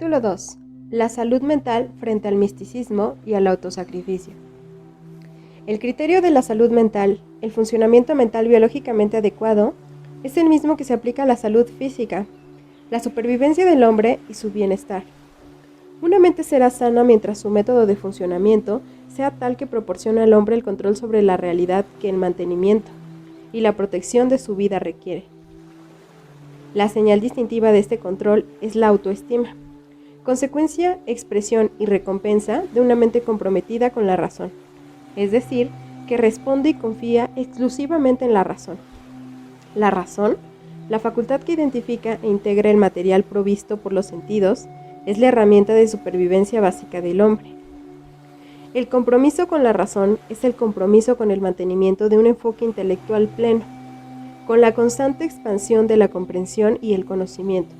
Capítulo 2. La salud mental frente al misticismo y al autosacrificio. El criterio de la salud mental, el funcionamiento mental biológicamente adecuado, es el mismo que se aplica a la salud física, la supervivencia del hombre y su bienestar. Una mente será sana mientras su método de funcionamiento sea tal que proporciona al hombre el control sobre la realidad que el mantenimiento y la protección de su vida requiere. La señal distintiva de este control es la autoestima, consecuencia, expresión y recompensa de una mente comprometida con la razón, es decir, que responde y confía exclusivamente en la razón. La razón, la facultad que identifica e integra el material provisto por los sentidos, es la herramienta de supervivencia básica del hombre. El compromiso con la razón es el compromiso con el mantenimiento de un enfoque intelectual pleno, con la constante expansión de la comprensión y el conocimiento,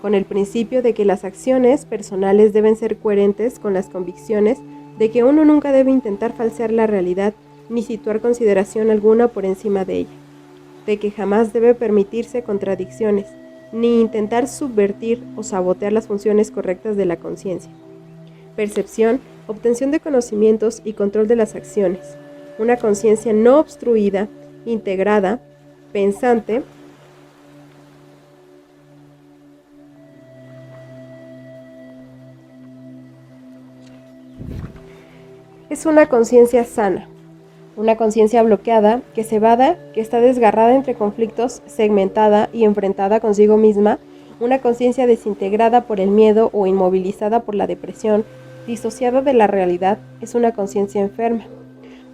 con el principio de que las acciones personales deben ser coherentes con las convicciones de que uno nunca debe intentar falsear la realidad ni situar consideración alguna por encima de ella, de que jamás debe permitirse contradicciones, ni intentar subvertir o sabotear las funciones correctas de la conciencia. Percepción, obtención de conocimientos y control de las acciones, una conciencia no obstruida, integrada, pensante, es una conciencia sana, una conciencia bloqueada, que se evada, que está desgarrada entre conflictos, segmentada y enfrentada consigo misma, una conciencia desintegrada por el miedo o inmovilizada por la depresión, disociada de la realidad, es una conciencia enferma.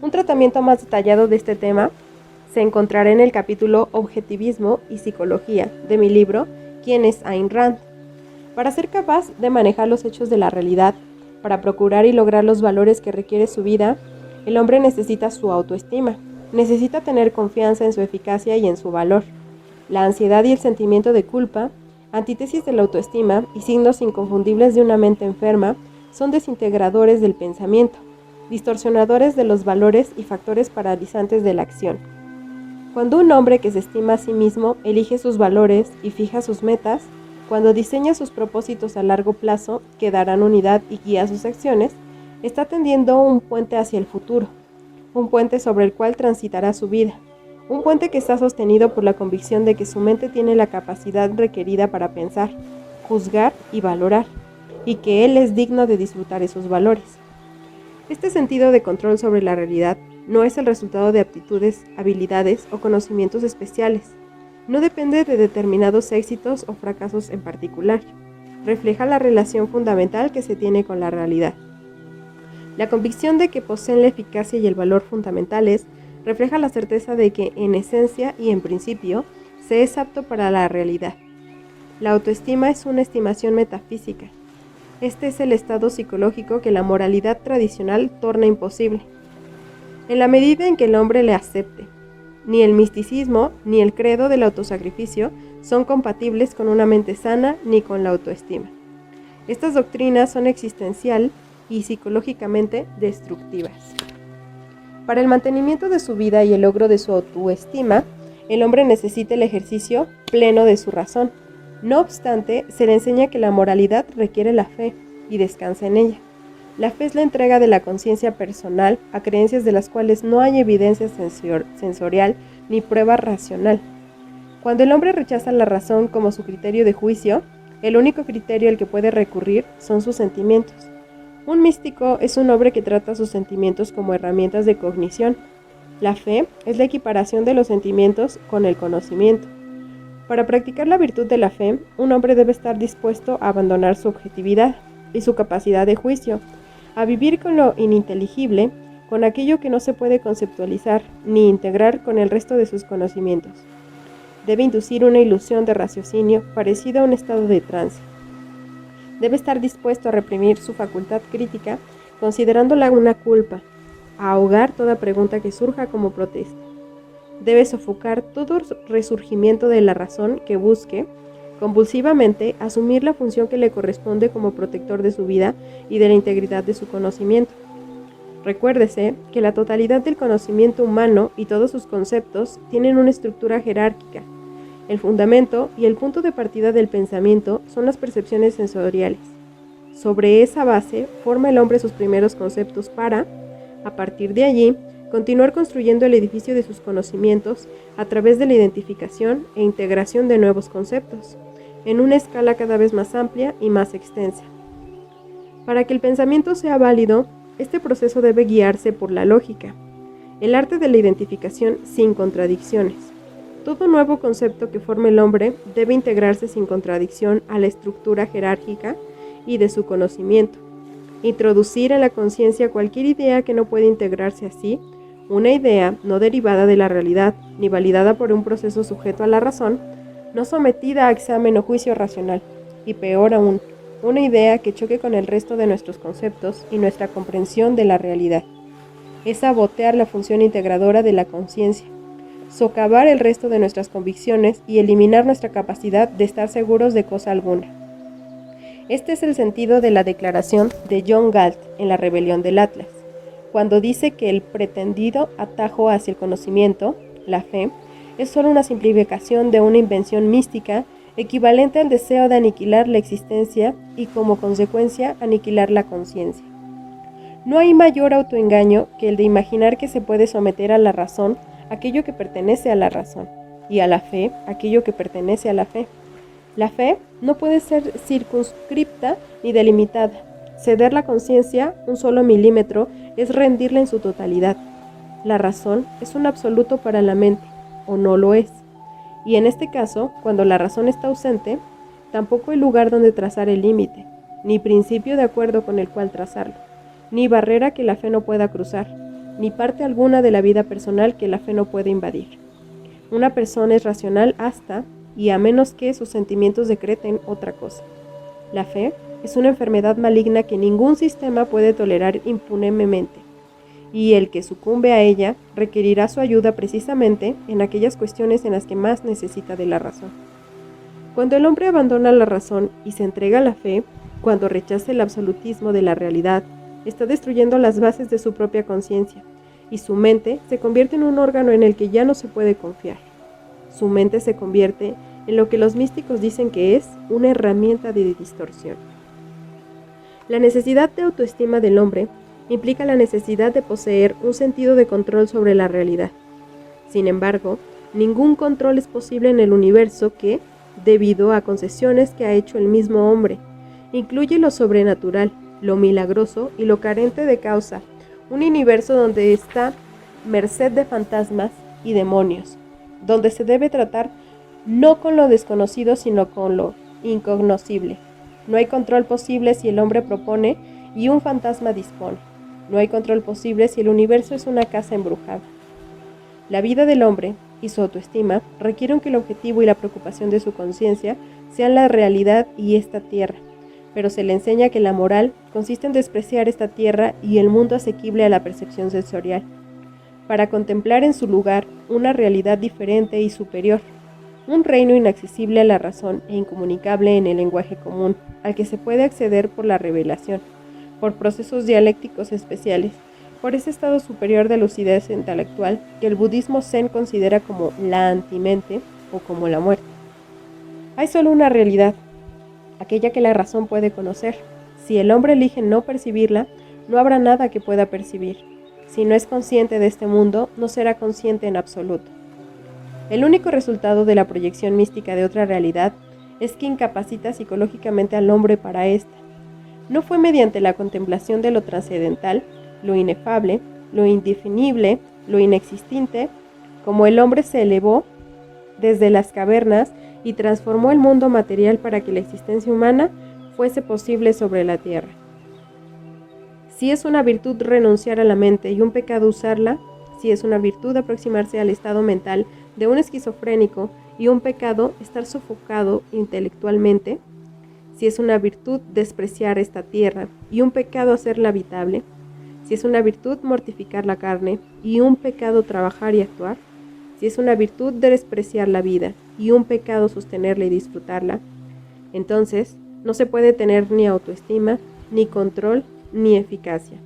Un tratamiento más detallado de este tema se encontrará en el capítulo Objetivismo y Psicología de mi libro ¿Quién es Ayn Rand? Para ser capaz de manejar los hechos de la realidad, para procurar y lograr los valores que requiere su vida, el hombre necesita su autoestima, necesita tener confianza en su eficacia y en su valor. La ansiedad y el sentimiento de culpa, antítesis de la autoestima y signos inconfundibles de una mente enferma, son desintegradores del pensamiento, distorsionadores de los valores y factores paralizantes de la acción. Cuando un hombre que se estima a sí mismo elige sus valores y fija sus metas, cuando diseña sus propósitos a largo plazo que darán unidad y guía sus acciones, está tendiendo un puente hacia el futuro, un puente sobre el cual transitará su vida, un puente que está sostenido por la convicción de que su mente tiene la capacidad requerida para pensar, juzgar y valorar, y que él es digno de disfrutar esos valores. Este sentido de control sobre la realidad no es el resultado de aptitudes, habilidades o conocimientos especiales. No depende de determinados éxitos o fracasos en particular. Refleja la relación fundamental que se tiene con la realidad. La convicción de que poseen la eficacia y el valor fundamentales refleja la certeza de que, en esencia y en principio, se es apto para la realidad. La autoestima es una estimación metafísica. Este es el estado psicológico que la moralidad tradicional torna imposible. En la medida en que el hombre le acepte, ni el misticismo ni el credo del autosacrificio son compatibles con una mente sana ni con la autoestima. Estas doctrinas son existencial y psicológicamente destructivas. Para el mantenimiento de su vida y el logro de su autoestima, el hombre necesita el ejercicio pleno de su razón. No obstante, se le enseña que la moralidad requiere la fe y descansa en ella. La fe es la entrega de la conciencia personal a creencias de las cuales no hay evidencia sensorial ni prueba racional. Cuando el hombre rechaza la razón como su criterio de juicio, el único criterio al que puede recurrir son sus sentimientos. Un místico es un hombre que trata sus sentimientos como herramientas de cognición. La fe es la equiparación de los sentimientos con el conocimiento. Para practicar la virtud de la fe, un hombre debe estar dispuesto a abandonar su objetividad y su capacidad de juicio, a vivir con lo ininteligible, con aquello que no se puede conceptualizar ni integrar con el resto de sus conocimientos. Debe inducir una ilusión de raciocinio parecida a un estado de trance. Debe estar dispuesto a reprimir su facultad crítica, considerándola una culpa, a ahogar toda pregunta que surja como protesta. Debe sofocar todo resurgimiento de la razón que busque, compulsivamente, asumir la función que le corresponde como protector de su vida y de la integridad de su conocimiento. Recuérdese que la totalidad del conocimiento humano y todos sus conceptos tienen una estructura jerárquica. El fundamento y el punto de partida del pensamiento son las percepciones sensoriales. Sobre esa base, forma el hombre sus primeros conceptos para, a partir de allí, continuar construyendo el edificio de sus conocimientos a través de la identificación e integración de nuevos conceptos, en una escala cada vez más amplia y más extensa. Para que el pensamiento sea válido, este proceso debe guiarse por la lógica, el arte de la identificación sin contradicciones. Todo nuevo concepto que forme el hombre debe integrarse sin contradicción a la estructura jerárquica y de su conocimiento. Introducir en la conciencia cualquier idea que no pueda integrarse así, una idea no derivada de la realidad ni validada por un proceso sujeto a la razón, no sometida a examen o juicio racional, y peor aún, una idea que choque con el resto de nuestros conceptos y nuestra comprensión de la realidad. Es sabotear la función integradora de la conciencia, socavar el resto de nuestras convicciones y eliminar nuestra capacidad de estar seguros de cosa alguna. Este es el sentido de la declaración de John Galt en La Rebelión del Atlas, cuando dice que el pretendido atajo hacia el conocimiento, la fe, es solo una simplificación de una invención mística equivalente al deseo de aniquilar la existencia y como consecuencia aniquilar la conciencia. No hay mayor autoengaño que el de imaginar que se puede someter a la razón aquello que pertenece a la razón y a la fe aquello que pertenece a la fe. La fe no puede ser circunscripta ni delimitada. Ceder la conciencia un solo milímetro es rendirla en su totalidad. La razón es un absoluto para la mente, o no lo es. Y en este caso, cuando la razón está ausente, tampoco hay lugar donde trazar el límite, ni principio de acuerdo con el cual trazarlo, ni barrera que la fe no pueda cruzar, ni parte alguna de la vida personal que la fe no pueda invadir. Una persona es racional hasta y a menos que sus sentimientos decreten otra cosa. La fe es una enfermedad maligna que ningún sistema puede tolerar impunemente, y el que sucumbe a ella requerirá su ayuda precisamente en aquellas cuestiones en las que más necesita de la razón. Cuando el hombre abandona la razón y se entrega a la fe, cuando rechaza el absolutismo de la realidad, está destruyendo las bases de su propia conciencia, y su mente se convierte en un órgano en el que ya no se puede confiar. Su mente se convierte en lo que los místicos dicen que es una herramienta de distorsión. La necesidad de autoestima del hombre implica la necesidad de poseer un sentido de control sobre la realidad. Sin embargo, ningún control es posible en el universo que, debido a concesiones que ha hecho el mismo hombre, incluye lo sobrenatural, lo milagroso y lo carente de causa, un universo donde está merced de fantasmas y demonios, donde se debe tratar no con lo desconocido sino con lo incognoscible. No hay control posible si el hombre propone y un fantasma dispone. No hay control posible si el universo es una casa embrujada. La vida del hombre y su autoestima requieren que el objetivo y la preocupación de su conciencia sean la realidad y esta tierra, pero se le enseña que la moral consiste en despreciar esta tierra y el mundo asequible a la percepción sensorial, para contemplar en su lugar una realidad diferente y superior, un reino inaccesible a la razón e incomunicable en el lenguaje común, al que se puede acceder por la revelación, por procesos dialécticos especiales, por ese estado superior de lucidez intelectual que el budismo zen considera como la antimente o como la muerte. Hay solo una realidad, aquella que la razón puede conocer. Si el hombre elige no percibirla, no habrá nada que pueda percibir. Si no es consciente de este mundo, no será consciente en absoluto. El único resultado de la proyección mística de otra realidad es que incapacita psicológicamente al hombre para esta. No fue mediante la contemplación de lo trascendental, lo inefable, lo indefinible, lo inexistente, como el hombre se elevó desde las cavernas y transformó el mundo material para que la existencia humana fuese posible sobre la tierra. Si es una virtud renunciar a la mente y un pecado usarla, si es una virtud aproximarse al estado mental de un esquizofrénico y un pecado estar sofocado intelectualmente, si es una virtud despreciar esta tierra y un pecado hacerla habitable, si es una virtud mortificar la carne y un pecado trabajar y actuar, si es una virtud despreciar la vida y un pecado sostenerla y disfrutarla, entonces no se puede tener ni autoestima, ni control, ni eficacia.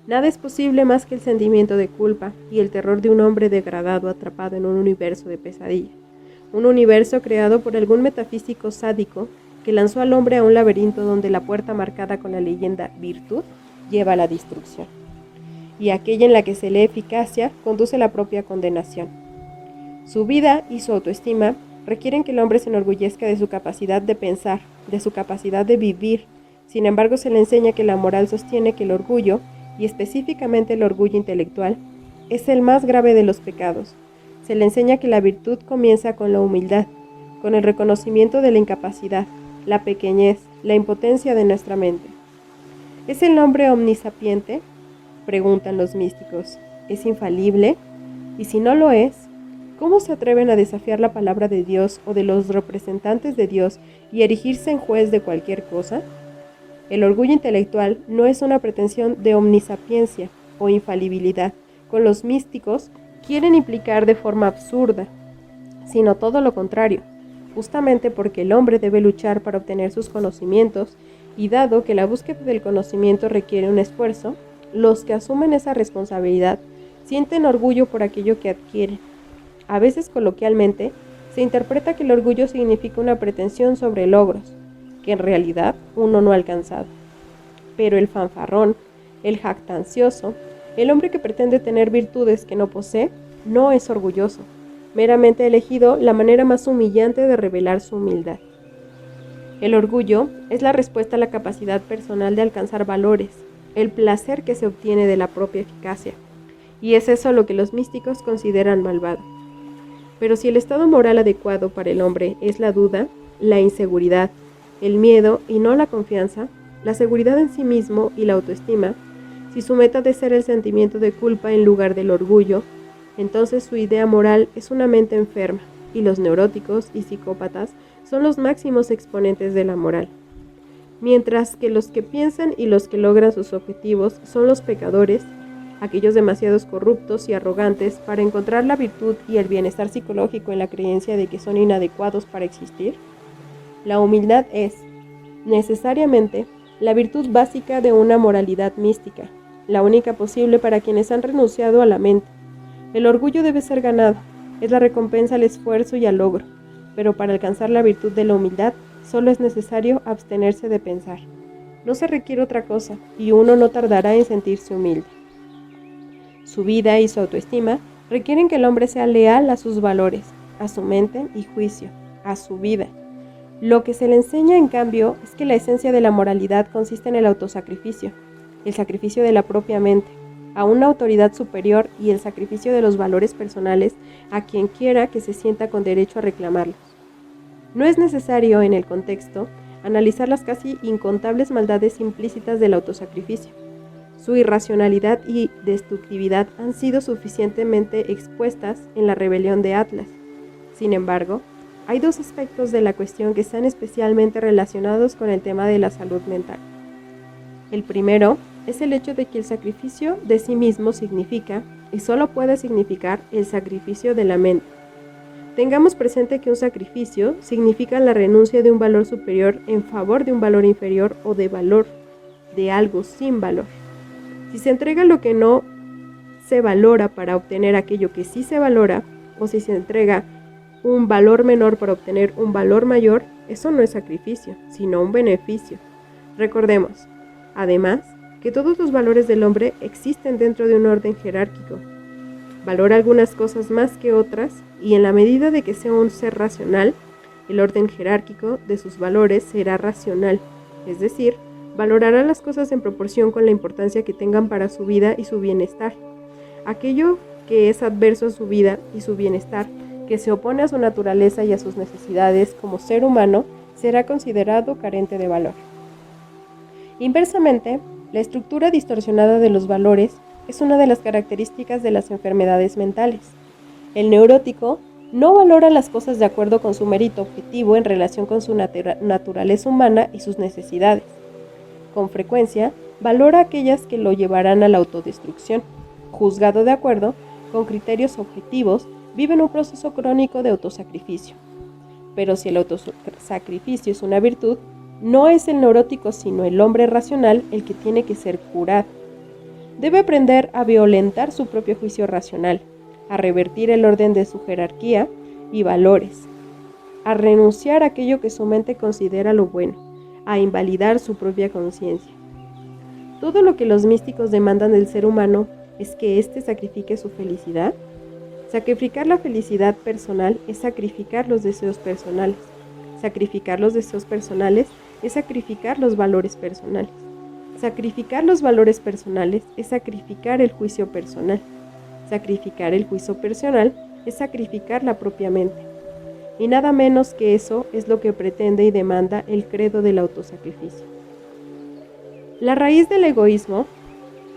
Nada es posible más que el sentimiento de culpa y el terror de un hombre degradado atrapado en un universo de pesadilla, un universo creado por algún metafísico sádico que lanzó al hombre a un laberinto donde la puerta marcada con la leyenda virtud lleva a la destrucción, y aquella en la que se lee eficacia conduce a la propia condenación. Su vida y su autoestima requieren que el hombre se enorgullezca de su capacidad de pensar, de su capacidad de vivir. Sin embargo, se le enseña que la moral sostiene que el orgullo, y específicamente el orgullo intelectual, es el más grave de los pecados. Se le enseña que la virtud comienza con la humildad, con el reconocimiento de la incapacidad, la pequeñez, la impotencia de nuestra mente. ¿Es el hombre omnisapiente?, preguntan los místicos. ¿Es infalible? Y si no lo es, ¿cómo se atreven a desafiar la palabra de Dios o de los representantes de Dios y erigirse en juez de cualquier cosa? El orgullo intelectual no es una pretensión de omnisapiencia o infalibilidad. Con los místicos quieren implicar de forma absurda, sino todo lo contrario, justamente porque el hombre debe luchar para obtener sus conocimientos, y dado que la búsqueda del conocimiento requiere un esfuerzo, los que asumen esa responsabilidad sienten orgullo por aquello que adquieren. A veces, coloquialmente, se interpreta que el orgullo significa una pretensión sobre logros, que en realidad uno no ha alcanzado. Pero el fanfarrón, el jactancioso, el hombre que pretende tener virtudes que no posee, no es orgulloso, meramente ha elegido la manera más humillante de revelar su humildad. El orgullo es la respuesta a la capacidad personal de alcanzar valores, el placer que se obtiene de la propia eficacia, y es eso lo que los místicos consideran malvado. Pero si el estado moral adecuado para el hombre es la duda, la inseguridad, el miedo y no la confianza, la seguridad en sí mismo y la autoestima, si su meta de ser el sentimiento de culpa en lugar del orgullo, entonces su idea moral es una mente enferma, y los neuróticos y psicópatas son los máximos exponentes de la moral. Mientras que los que piensan y los que logran sus objetivos son los pecadores, aquellos demasiados corruptos y arrogantes para encontrar la virtud y el bienestar psicológico en la creencia de que son inadecuados para existir. La humildad es, necesariamente, la virtud básica de una moralidad mística, la única posible para quienes han renunciado a la mente. El orgullo debe ser ganado, es la recompensa al esfuerzo y al logro, pero para alcanzar la virtud de la humildad solo es necesario abstenerse de pensar. No se requiere otra cosa, y uno no tardará en sentirse humilde. Su vida y su autoestima requieren que el hombre sea leal a sus valores, a su mente y juicio, a su vida. Lo que se le enseña, en cambio, es que la esencia de la moralidad consiste en el autosacrificio, el sacrificio de la propia mente a una autoridad superior y el sacrificio de los valores personales a quien quiera que se sienta con derecho a reclamarlos. No es necesario, en el contexto, analizar las casi incontables maldades implícitas del autosacrificio. Su irracionalidad y destructividad han sido suficientemente expuestas en la rebelión de Atlas. Sin embargo, hay dos aspectos de la cuestión que están especialmente relacionados con el tema de la salud mental. El primero es el hecho de que el sacrificio de sí mismo significa, y solo puede significar, el sacrificio de la mente. Tengamos presente que un sacrificio significa la renuncia de un valor superior en favor de un valor inferior o de valor, de algo sin valor. Si se entrega lo que no se valora para obtener aquello que sí se valora, o si se entrega un valor menor para obtener un valor mayor, eso no es sacrificio, sino un beneficio. Recordemos, además, que todos los valores del hombre existen dentro de un orden jerárquico. Valora algunas cosas más que otras, y en la medida de que sea un ser racional, el orden jerárquico de sus valores será racional, es decir, valorará las cosas en proporción con la importancia que tengan para su vida y su bienestar. Aquello que es adverso a su vida y su bienestar, que se opone a su naturaleza y a sus necesidades como ser humano, será considerado carente de valor. Inversamente, la estructura distorsionada de los valores es una de las características de las enfermedades mentales. El neurótico no valora las cosas de acuerdo con su mérito objetivo en relación con su naturaleza humana y sus necesidades. Con frecuencia, valora aquellas que lo llevarán a la autodestrucción. Juzgado de acuerdo con criterios objetivos, vive en un proceso crónico de autosacrificio. Pero si el autosacrificio es una virtud, no es el neurótico sino el hombre racional el que tiene que ser curado. Debe aprender a violentar su propio juicio racional, a revertir el orden de su jerarquía y valores. a renunciar a aquello que su mente considera lo bueno, a invalidar su propia conciencia. Todo lo que los místicos demandan del ser humano es que éste sacrifique su felicidad. Sacrificar la felicidad personal es sacrificar los deseos personales. Sacrificar los deseos personales es sacrificar los valores personales. Sacrificar los valores personales es sacrificar el juicio personal. Sacrificar el juicio personal es sacrificar la propia mente. Y nada menos que eso es lo que pretende y demanda el credo del autosacrificio. La raíz del egoísmo,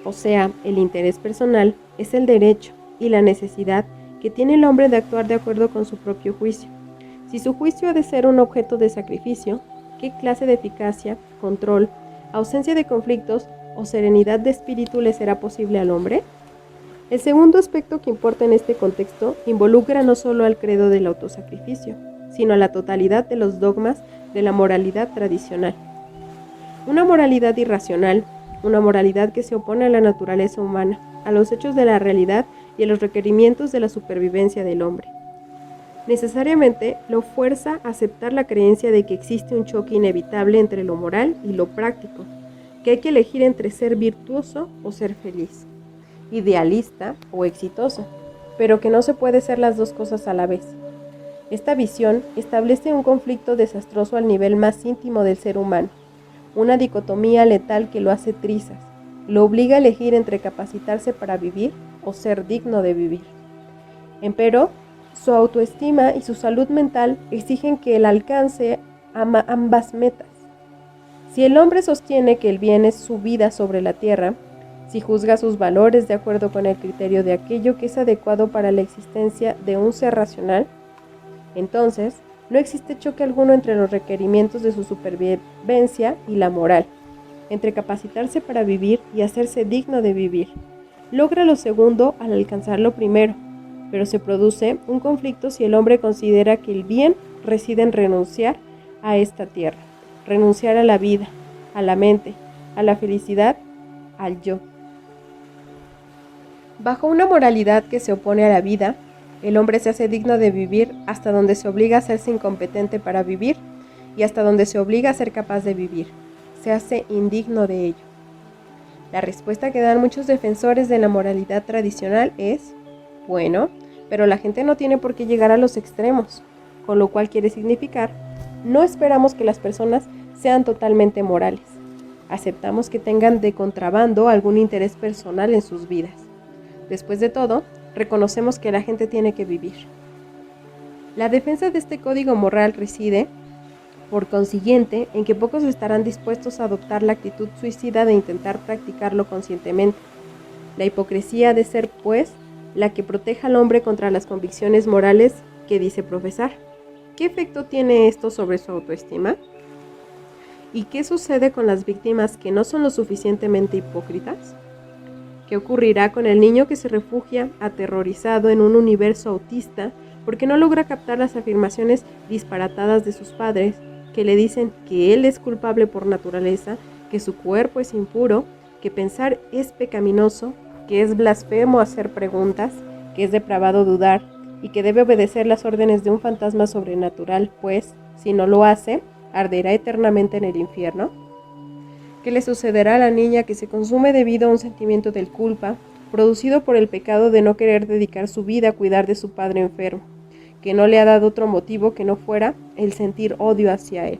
o sea, el interés personal, es el derecho y la necesidad que tiene el hombre de actuar de acuerdo con su propio juicio. Si su juicio ha de ser un objeto de sacrificio, ¿qué clase de eficacia, control, ausencia de conflictos o serenidad de espíritu le será posible al hombre? El segundo aspecto que importa en este contexto involucra no solo al credo del autosacrificio, sino a la totalidad de los dogmas de la moralidad tradicional. Una moralidad irracional, una moralidad que se opone a la naturaleza humana, a los hechos de la realidad y a los requerimientos de la supervivencia del hombre. Necesariamente lo fuerza a aceptar la creencia de que existe un choque inevitable entre lo moral y lo práctico, que hay que elegir entre ser virtuoso o ser feliz, idealista o exitoso, pero que no se puede ser las dos cosas a la vez. Esta visión establece un conflicto desastroso al nivel más íntimo del ser humano, una dicotomía letal que lo hace trizas, lo obliga a elegir entre capacitarse para vivir o ser digno de vivir. Empero, su autoestima y su salud mental exigen que él alcance ambas metas. Si el hombre sostiene que el bien es su vida sobre la tierra, si juzga sus valores de acuerdo con el criterio de aquello que es adecuado para la existencia de un ser racional, entonces no existe choque alguno entre los requerimientos de su supervivencia y la moral, entre capacitarse para vivir y hacerse digno de vivir. Logra lo segundo al alcanzar lo primero, pero se produce un conflicto si el hombre considera que el bien reside en renunciar a esta tierra, renunciar a la vida, a la mente, a la felicidad, al yo. Bajo una moralidad que se opone a la vida, el hombre se hace digno de vivir hasta donde se obliga a hacerse incompetente para vivir y hasta donde se obliga a ser capaz de vivir. Se hace indigno de ello. La respuesta que dan muchos defensores de la moralidad tradicional es: bueno, pero la gente no tiene por qué llegar a los extremos, con lo cual quiere significar, no esperamos que las personas sean totalmente morales. Aceptamos que tengan de contrabando algún interés personal en sus vidas. Después de todo, reconocemos que la gente tiene que vivir. La defensa de este código moral reside, por consiguiente, en que pocos estarán dispuestos a adoptar la actitud suicida de intentar practicarlo conscientemente. La hipocresía ha de ser, pues, la que proteja al hombre contra las convicciones morales que dice profesar. ¿Qué efecto tiene esto sobre su autoestima? ¿Y qué sucede con las víctimas que no son lo suficientemente hipócritas? ¿Qué ocurrirá con el niño que se refugia aterrorizado en un universo autista porque no logra captar las afirmaciones disparatadas de sus padres que le dicen que él es culpable por naturaleza, que su cuerpo es impuro, que pensar es pecaminoso, que es blasfemo hacer preguntas, que es depravado dudar y que debe obedecer las órdenes de un fantasma sobrenatural, pues, si no lo hace, arderá eternamente en el infierno? ¿Qué le sucederá a la niña que se consume debido a un sentimiento de culpa, producido por el pecado de no querer dedicar su vida a cuidar de su padre enfermo, que no le ha dado otro motivo que no fuera el sentir odio hacia él?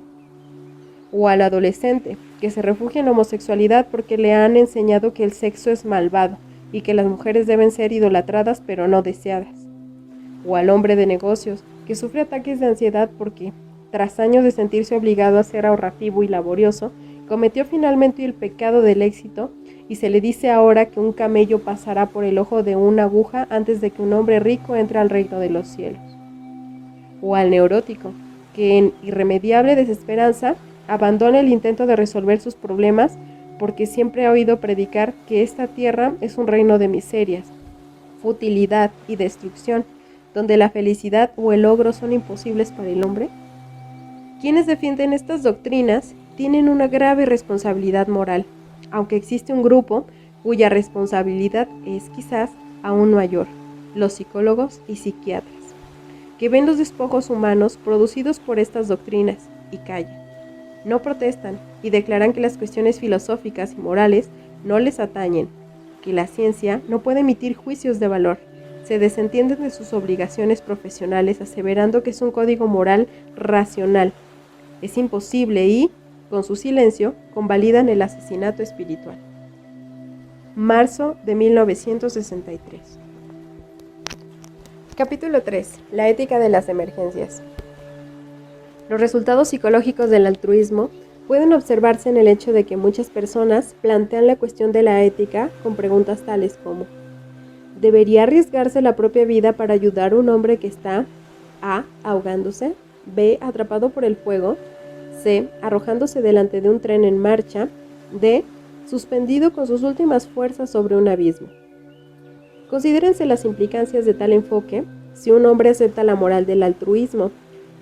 O al adolescente, que se refugia en la homosexualidad porque le han enseñado que el sexo es malvado y que las mujeres deben ser idolatradas pero no deseadas. O al hombre de negocios, que sufre ataques de ansiedad porque, tras años de sentirse obligado a ser ahorrativo y laborioso, cometió finalmente el pecado del éxito y se le dice ahora que un camello pasará por el ojo de una aguja antes de que un hombre rico entre al reino de los cielos. O al neurótico, que en irremediable desesperanza abandona el intento de resolver sus problemas porque siempre ha oído predicar que esta tierra es un reino de miserias, futilidad y destrucción, donde la felicidad o el logro son imposibles para el hombre. Quienes defienden estas doctrinas tienen una grave responsabilidad moral, aunque existe un grupo cuya responsabilidad es quizás aún mayor: los psicólogos y psiquiatras. que ven los despojos humanos producidos por estas doctrinas y callan. No protestan y declaran que las cuestiones filosóficas y morales no les atañen, que la ciencia no puede emitir juicios de valor. Se desentienden de sus obligaciones profesionales aseverando que es un código moral racional. Es imposible y, con su silencio, convalidan el asesinato espiritual. Marzo de 1963. Capítulo 3. La ética de las emergencias. Los resultados psicológicos del altruismo pueden observarse en el hecho de que muchas personas plantean la cuestión de la ética con preguntas tales como: ¿debería arriesgarse la propia vida para ayudar a un hombre que está A. ahogándose, B. atrapado por el fuego, C. arrojándose delante de un tren en marcha, D. suspendido con sus últimas fuerzas sobre un abismo? Considérense las implicancias de tal enfoque. Si un hombre acepta la moral del altruismo,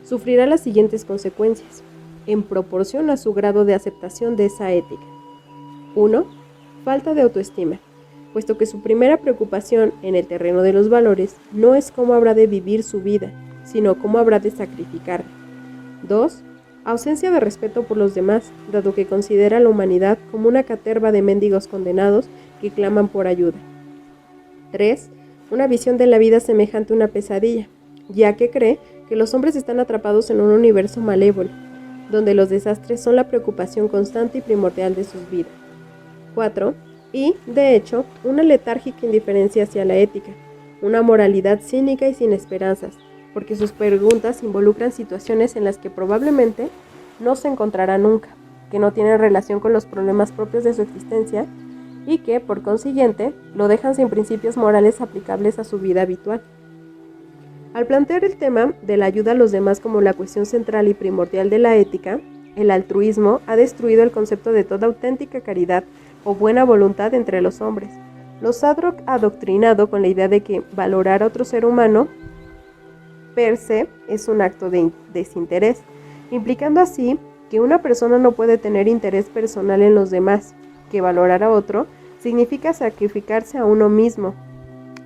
sufrirá las siguientes consecuencias, en proporción a su grado de aceptación de esa ética. 1. Falta de autoestima, puesto que su primera preocupación en el terreno de los valores no es cómo habrá de vivir su vida, sino cómo habrá de sacrificarla. 2. Ausencia de respeto por los demás, dado que considera a la humanidad como una caterva de mendigos condenados que claman por ayuda. 3. Una visión de la vida semejante a una pesadilla, ya que cree que los hombres están atrapados en un universo malévolo, donde los desastres son la preocupación constante y primordial de sus vidas. 4. Y, de hecho, una letárgica indiferencia hacia la ética, una moralidad cínica y sin esperanzas, porque sus preguntas involucran situaciones en las que probablemente no se encontrará nunca, que no tienen relación con los problemas propios de su existencia y que, por consiguiente, lo dejan sin principios morales aplicables a su vida habitual. Al plantear el tema de la ayuda a los demás como la cuestión central y primordial de la ética, el altruismo ha destruido el concepto de toda auténtica caridad o buena voluntad entre los hombres. Los ha adoctrinado con la idea de que valorar a otro ser humano per se es un acto de desinterés, implicando así que una persona no puede tener interés personal en los demás, que valorar a otro significa sacrificarse a uno mismo,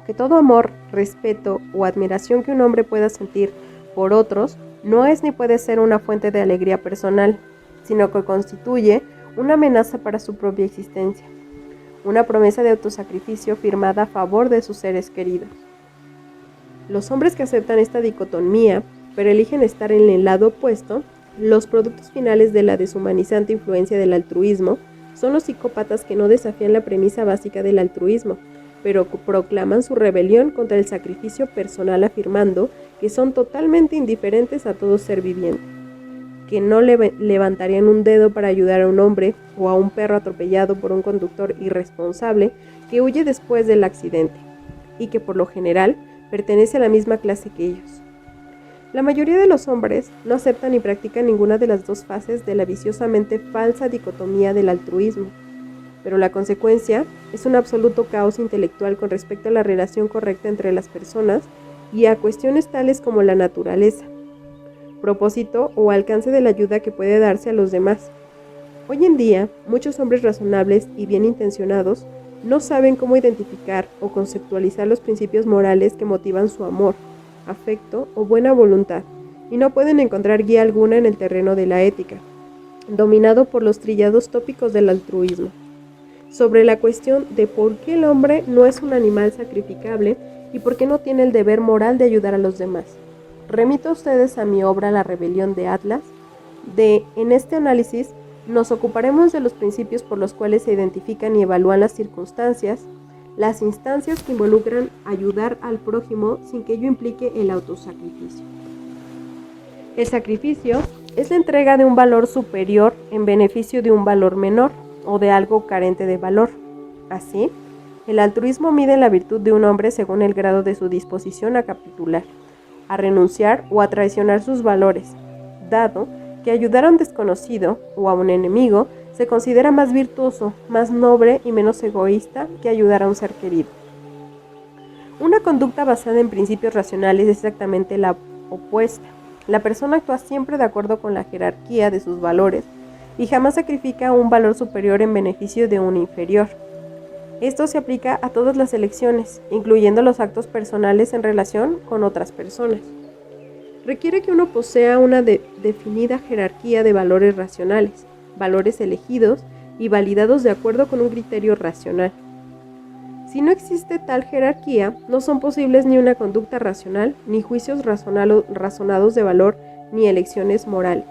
que todo amor, respeto o admiración que un hombre pueda sentir por otros no es ni puede ser una fuente de alegría personal, sino que constituye una amenaza para su propia existencia, una promesa de autosacrificio firmada a favor de sus seres queridos. Los hombres que aceptan esta dicotomía, pero eligen estar en el lado opuesto, los productos finales de la deshumanizante influencia del altruismo son los psicópatas que no desafían la premisa básica del altruismo, pero proclaman su rebelión contra el sacrificio personal afirmando que son totalmente indiferentes a todo ser viviente, que no levantarían un dedo para ayudar a un hombre o a un perro atropellado por un conductor irresponsable que huye después del accidente, y que por lo general pertenece a la misma clase que ellos. La mayoría de los hombres no aceptan ni practican ninguna de las dos fases de la viciosamente falsa dicotomía del altruismo, pero la consecuencia es un absoluto caos intelectual con respecto a la relación correcta entre las personas y a cuestiones tales como la naturaleza, propósito o alcance de la ayuda que puede darse a los demás. Hoy en día, muchos hombres razonables y bien intencionados no saben cómo identificar o conceptualizar los principios morales que motivan su amor, afecto o buena voluntad, y no pueden encontrar guía alguna en el terreno de la ética, dominado por los trillados tópicos del altruismo, sobre la cuestión de por qué el hombre no es un animal sacrificable y por qué no tiene el deber moral de ayudar a los demás. Remito a ustedes a mi obra La rebelión de Atlas. En este análisis nos ocuparemos de los principios por los cuales se identifican y evalúan las circunstancias, las instancias que involucran ayudar al prójimo sin que ello implique el autosacrificio. El sacrificio es la entrega de un valor superior en beneficio de un valor menor o de algo carente de valor. Así, el altruismo mide la virtud de un hombre según el grado de su disposición a capitular, a renunciar o a traicionar sus valores, dado que ayudar a un desconocido o a un enemigo se considera más virtuoso, más noble y menos egoísta que ayudar a un ser querido. Una conducta basada en principios racionales es exactamente la opuesta. La persona actúa siempre de acuerdo con la jerarquía de sus valores y jamás sacrifica un valor superior en beneficio de un inferior. Esto se aplica a todas las elecciones, incluyendo los actos personales en relación con otras personas. requiere que uno posea una definida jerarquía de valores racionales, valores elegidos y validados de acuerdo con un criterio racional. Si no existe tal jerarquía, no son posibles ni una conducta racional, ni juicios razonados de valor, ni elecciones morales.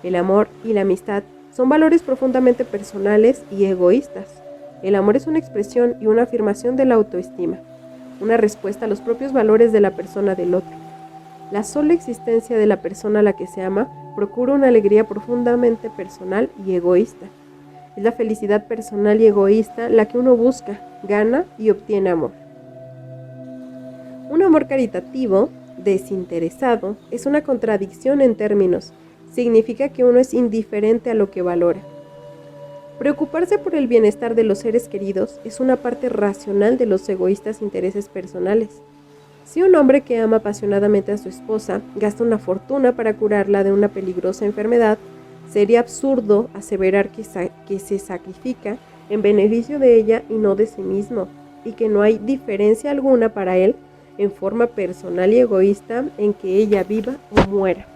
El amor y la amistad son valores profundamente personales y egoístas. El amor es una expresión y una afirmación de la autoestima, una respuesta a los propios valores de la persona del otro. La sola existencia de la persona a la que se ama procura una alegría profundamente personal y egoísta. Es la felicidad personal y egoísta la que uno busca, gana y obtiene amor. Un amor caritativo, desinteresado, es una contradicción en términos. Significa que uno es indiferente a lo que valora. Preocuparse por el bienestar de los seres queridos es una parte racional de los egoístas intereses personales. Si un hombre que ama apasionadamente a su esposa gasta una fortuna para curarla de una peligrosa enfermedad, sería absurdo aseverar que se sacrifica en beneficio de ella y no de sí mismo, y que no hay diferencia alguna para él en forma personal y egoísta en que ella viva o muera.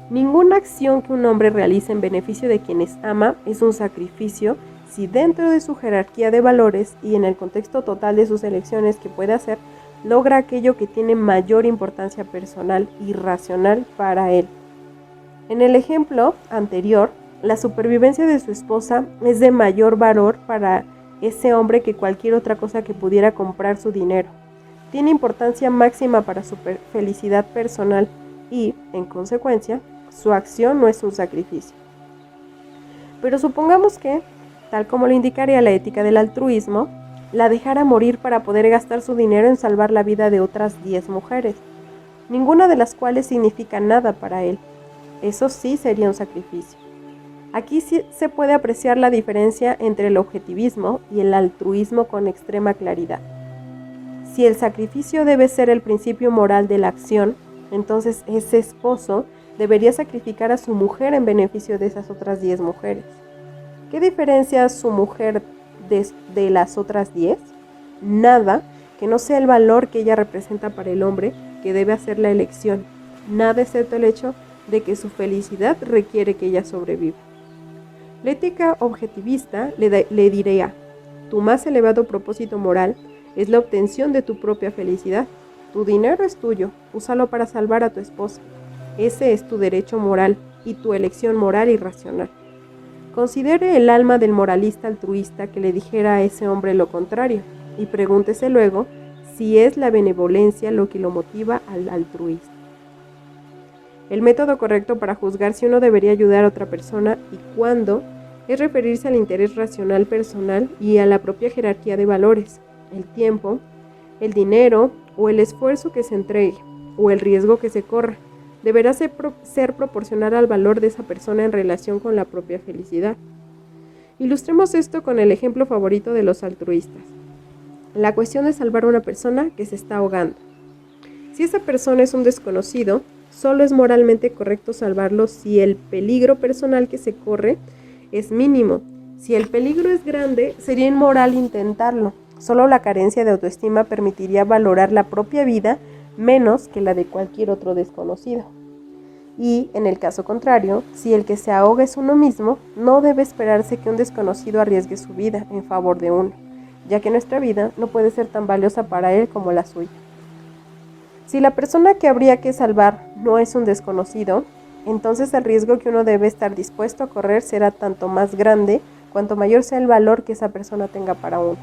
Ninguna acción que un hombre realice en beneficio de quienes ama es un sacrificio si dentro de su jerarquía de valores y en el contexto total de sus elecciones que puede hacer, logra aquello que tiene mayor importancia personal y racional para él. En el ejemplo anterior, la supervivencia de su esposa es de mayor valor para ese hombre que cualquier otra cosa que pudiera comprar su dinero. Tiene importancia máxima para su felicidad personal y, en consecuencia, su acción no es un sacrificio. Pero supongamos que, tal como lo indicaría la ética del altruismo, la dejara morir para poder gastar su dinero en salvar la vida de otras 10 mujeres, ninguna de las cuales significa nada para él. Eso sí sería un sacrificio. Aquí sí se puede apreciar la diferencia entre el objetivismo y el altruismo con extrema claridad. Si el sacrificio debe ser el principio moral de la acción, entonces ese esposo debería sacrificar a su mujer en beneficio de esas otras 10 mujeres. ¿Qué diferencia su mujer de las otras 10? Nada que no sea el valor que ella representa para el hombre que debe hacer la elección. Nada excepto el hecho de que su felicidad requiere que ella sobreviva. La ética objetivista le diría: tu más elevado propósito moral es la obtención de tu propia felicidad. Tu dinero es tuyo, úsalo para salvar a tu esposa. Ese es tu derecho moral y tu elección moral y racional. Considere el alma del moralista altruista que le dijera a ese hombre lo contrario y pregúntese luego si es la benevolencia lo que lo motiva al altruista. El método correcto para juzgar si uno debería ayudar a otra persona y cuándo es referirse al interés racional personal y a la propia jerarquía de valores, el tiempo, el dinero o el esfuerzo que se entregue o el riesgo que se corra. Deberá ser proporcional al valor de esa persona en relación con la propia felicidad. Ilustremos esto con el ejemplo favorito de los altruistas: la cuestión de salvar a una persona que se está ahogando. Si esa persona es un desconocido, solo es moralmente correcto salvarlo si el peligro personal que se corre es mínimo. Si el peligro es grande, sería inmoral intentarlo. Solo la carencia de autoestima permitiría valorar la propia vida menos que la de cualquier otro desconocido. Y, en el caso contrario, si el que se ahoga es uno mismo, no debe esperarse que un desconocido arriesgue su vida en favor de uno, ya que nuestra vida no puede ser tan valiosa para él como la suya. Si la persona que habría que salvar no es un desconocido, entonces el riesgo que uno debe estar dispuesto a correr será tanto más grande cuanto mayor sea el valor que esa persona tenga para uno.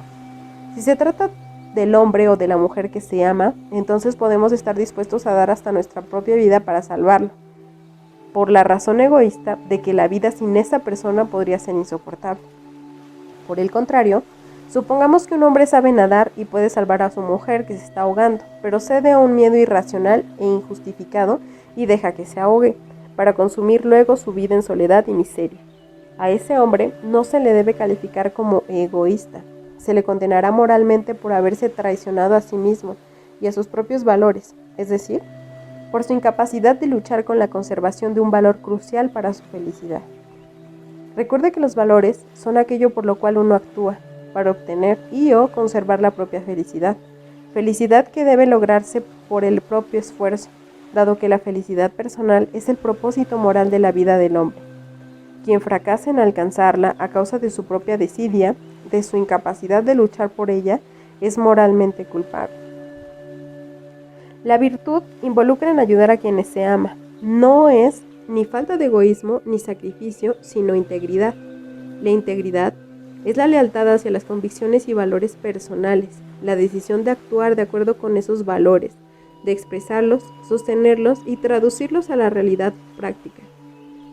Si se trata del hombre o de la mujer que se ama, entonces podemos estar dispuestos a dar hasta nuestra propia vida para salvarlo, por la razón egoísta de que la vida sin esa persona podría ser insoportable. Por el contrario, supongamos que un hombre sabe nadar y puede salvar a su mujer que se está ahogando, pero cede a un miedo irracional e injustificado y deja que se ahogue, para consumir luego su vida en soledad y miseria. A ese hombre no se le debe calificar como egoísta. Se le condenará moralmente por haberse traicionado a sí mismo y a sus propios valores, es decir, por su incapacidad de luchar con la conservación de un valor crucial para su felicidad. Recuerde que los valores son aquello por lo cual uno actúa, para obtener y o conservar la propia felicidad. Felicidad que debe lograrse por el propio esfuerzo, dado que la felicidad personal es el propósito moral de la vida del hombre. Quien fracasa en alcanzarla a causa de su propia desidia, de su incapacidad de luchar por ella, es moralmente culpable. La virtud involucra en ayudar a quienes se ama. No es ni falta de egoísmo ni sacrificio, sino integridad. La integridad es la lealtad hacia las convicciones y valores personales, la decisión de actuar de acuerdo con esos valores, de expresarlos, sostenerlos y traducirlos a la realidad práctica.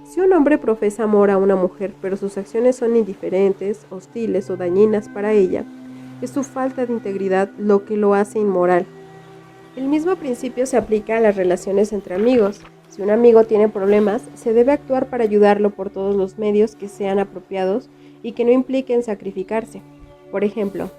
Si un hombre profesa amor a una mujer, pero sus acciones son indiferentes, hostiles o dañinas para ella, es su falta de integridad lo que lo hace inmoral. El mismo principio se aplica a las relaciones entre amigos. Si un amigo tiene problemas, se debe actuar para ayudarlo por todos los medios que sean apropiados y que no impliquen sacrificarse. Por ejemplo,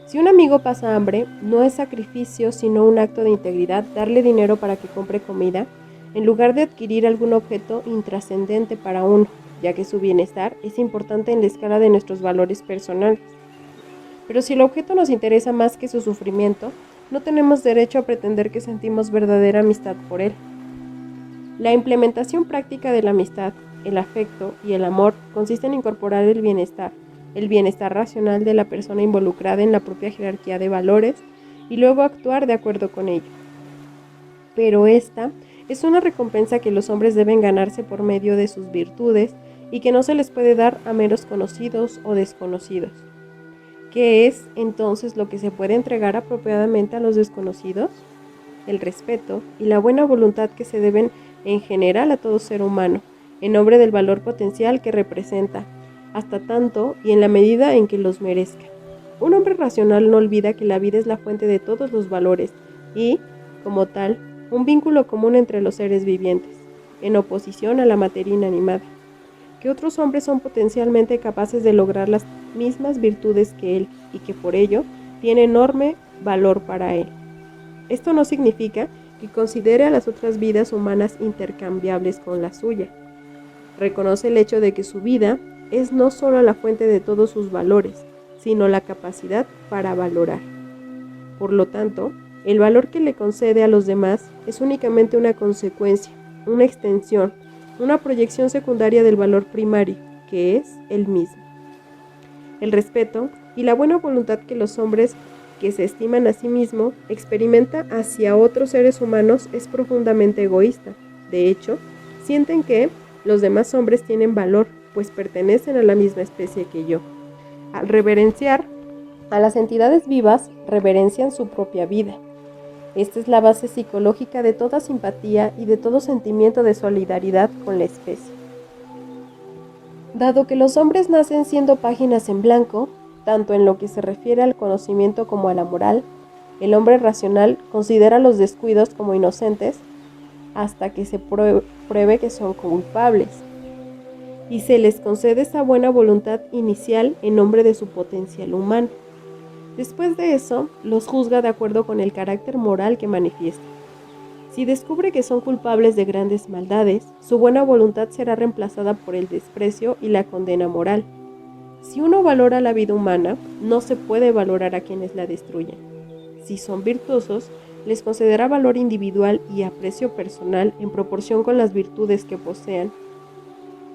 si un amigo pasa hambre, no es sacrificio sino un acto de integridad darle dinero para que compre comida, en lugar de adquirir algún objeto intrascendente para uno, ya que su bienestar es importante en la escala de nuestros valores personales. Pero si el objeto nos interesa más que su sufrimiento, no tenemos derecho a pretender que sentimos verdadera amistad por él. La implementación práctica de la amistad, el afecto y el amor consiste en incorporar el bienestar racional de la persona involucrada en la propia jerarquía de valores y luego actuar de acuerdo con ello. Pero esta es una recompensa que los hombres deben ganarse por medio de sus virtudes y que no se les puede dar a meros conocidos o desconocidos. ¿Qué es entonces lo que se puede entregar apropiadamente a los desconocidos? El respeto y la buena voluntad que se deben en general a todo ser humano, en nombre del valor potencial que representa, hasta tanto y en la medida en que los merezca. Un hombre racional no olvida que la vida es la fuente de todos los valores y, como tal, un vínculo común entre los seres vivientes, en oposición a la materia inanimada, que otros hombres son potencialmente capaces de lograr las mismas virtudes que él y que por ello tiene enorme valor para él. Esto no significa que considere a las otras vidas humanas intercambiables con la suya. Reconoce el hecho de que su vida es no solo la fuente de todos sus valores, sino la capacidad para valorar. Por lo tanto, el valor que le concede a los demás es únicamente una consecuencia, una extensión, una proyección secundaria del valor primario, que es el mismo. El respeto y la buena voluntad que los hombres que se estiman a sí mismos experimenta hacia otros seres humanos es profundamente egoísta. De hecho, sienten que los demás hombres tienen valor, pues pertenecen a la misma especie que yo. Al reverenciar a las entidades vivas, reverencian su propia vida. Esta es la base psicológica de toda simpatía y de todo sentimiento de solidaridad con la especie. Dado que los hombres nacen siendo páginas en blanco, tanto en lo que se refiere al conocimiento como a la moral, el hombre racional considera los descuidos como inocentes hasta que se pruebe que son culpables, y se les concede esa buena voluntad inicial en nombre de su potencial humano. Después de eso, los juzga de acuerdo con el carácter moral que manifiesta. Si descubre que son culpables de grandes maldades, su buena voluntad será reemplazada por el desprecio y la condena moral. Si uno valora la vida humana, no se puede valorar a quienes la destruyen. Si son virtuosos, les concederá valor individual y aprecio personal en proporción con las virtudes que posean.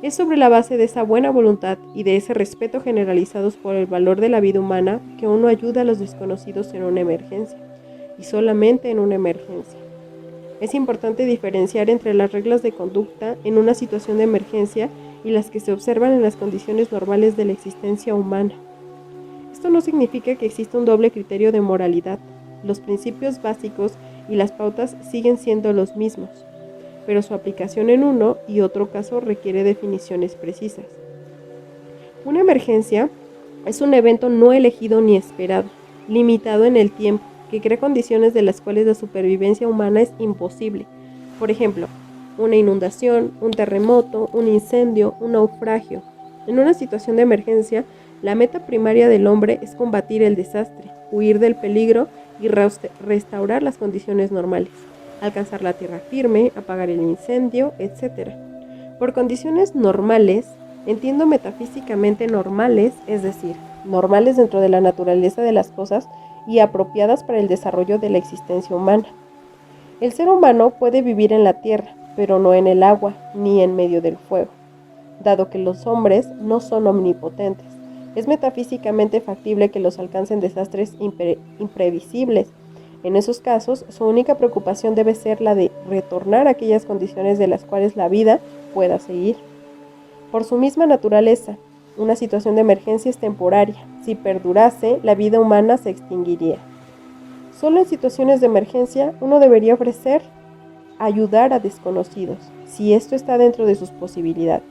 Es sobre la base de esa buena voluntad y de ese respeto generalizados por el valor de la vida humana que uno ayuda a los desconocidos en una emergencia, y solamente en una emergencia. Es importante diferenciar entre las reglas de conducta en una situación de emergencia y las que se observan en las condiciones normales de la existencia humana. Esto no significa que exista un doble criterio de moralidad. Los principios básicos y las pautas siguen siendo los mismos, pero su aplicación en uno y otro caso requiere definiciones precisas. Una emergencia es un evento no elegido ni esperado, limitado en el tiempo, que crea condiciones de las cuales la supervivencia humana es imposible. Por ejemplo, una inundación, un terremoto, un incendio, un naufragio. En una situación de emergencia, la meta primaria del hombre es combatir el desastre, huir del peligro y restaurar las condiciones normales, alcanzar la tierra firme, apagar el incendio, etc. Por condiciones normales, entiendo metafísicamente normales, es decir, normales dentro de la naturaleza de las cosas y apropiadas para el desarrollo de la existencia humana. El ser humano puede vivir en la tierra, pero no en el agua ni en medio del fuego, dado que los hombres no son omnipotentes. Es metafísicamente factible que los alcancen desastres imprevisibles. En esos casos, su única preocupación debe ser la de retornar a aquellas condiciones de las cuales la vida pueda seguir. Por su misma naturaleza, una situación de emergencia es temporaria. Si perdurase, la vida humana se extinguiría. Solo en situaciones de emergencia uno debería ofrecer ayudar a desconocidos, si esto está dentro de sus posibilidades.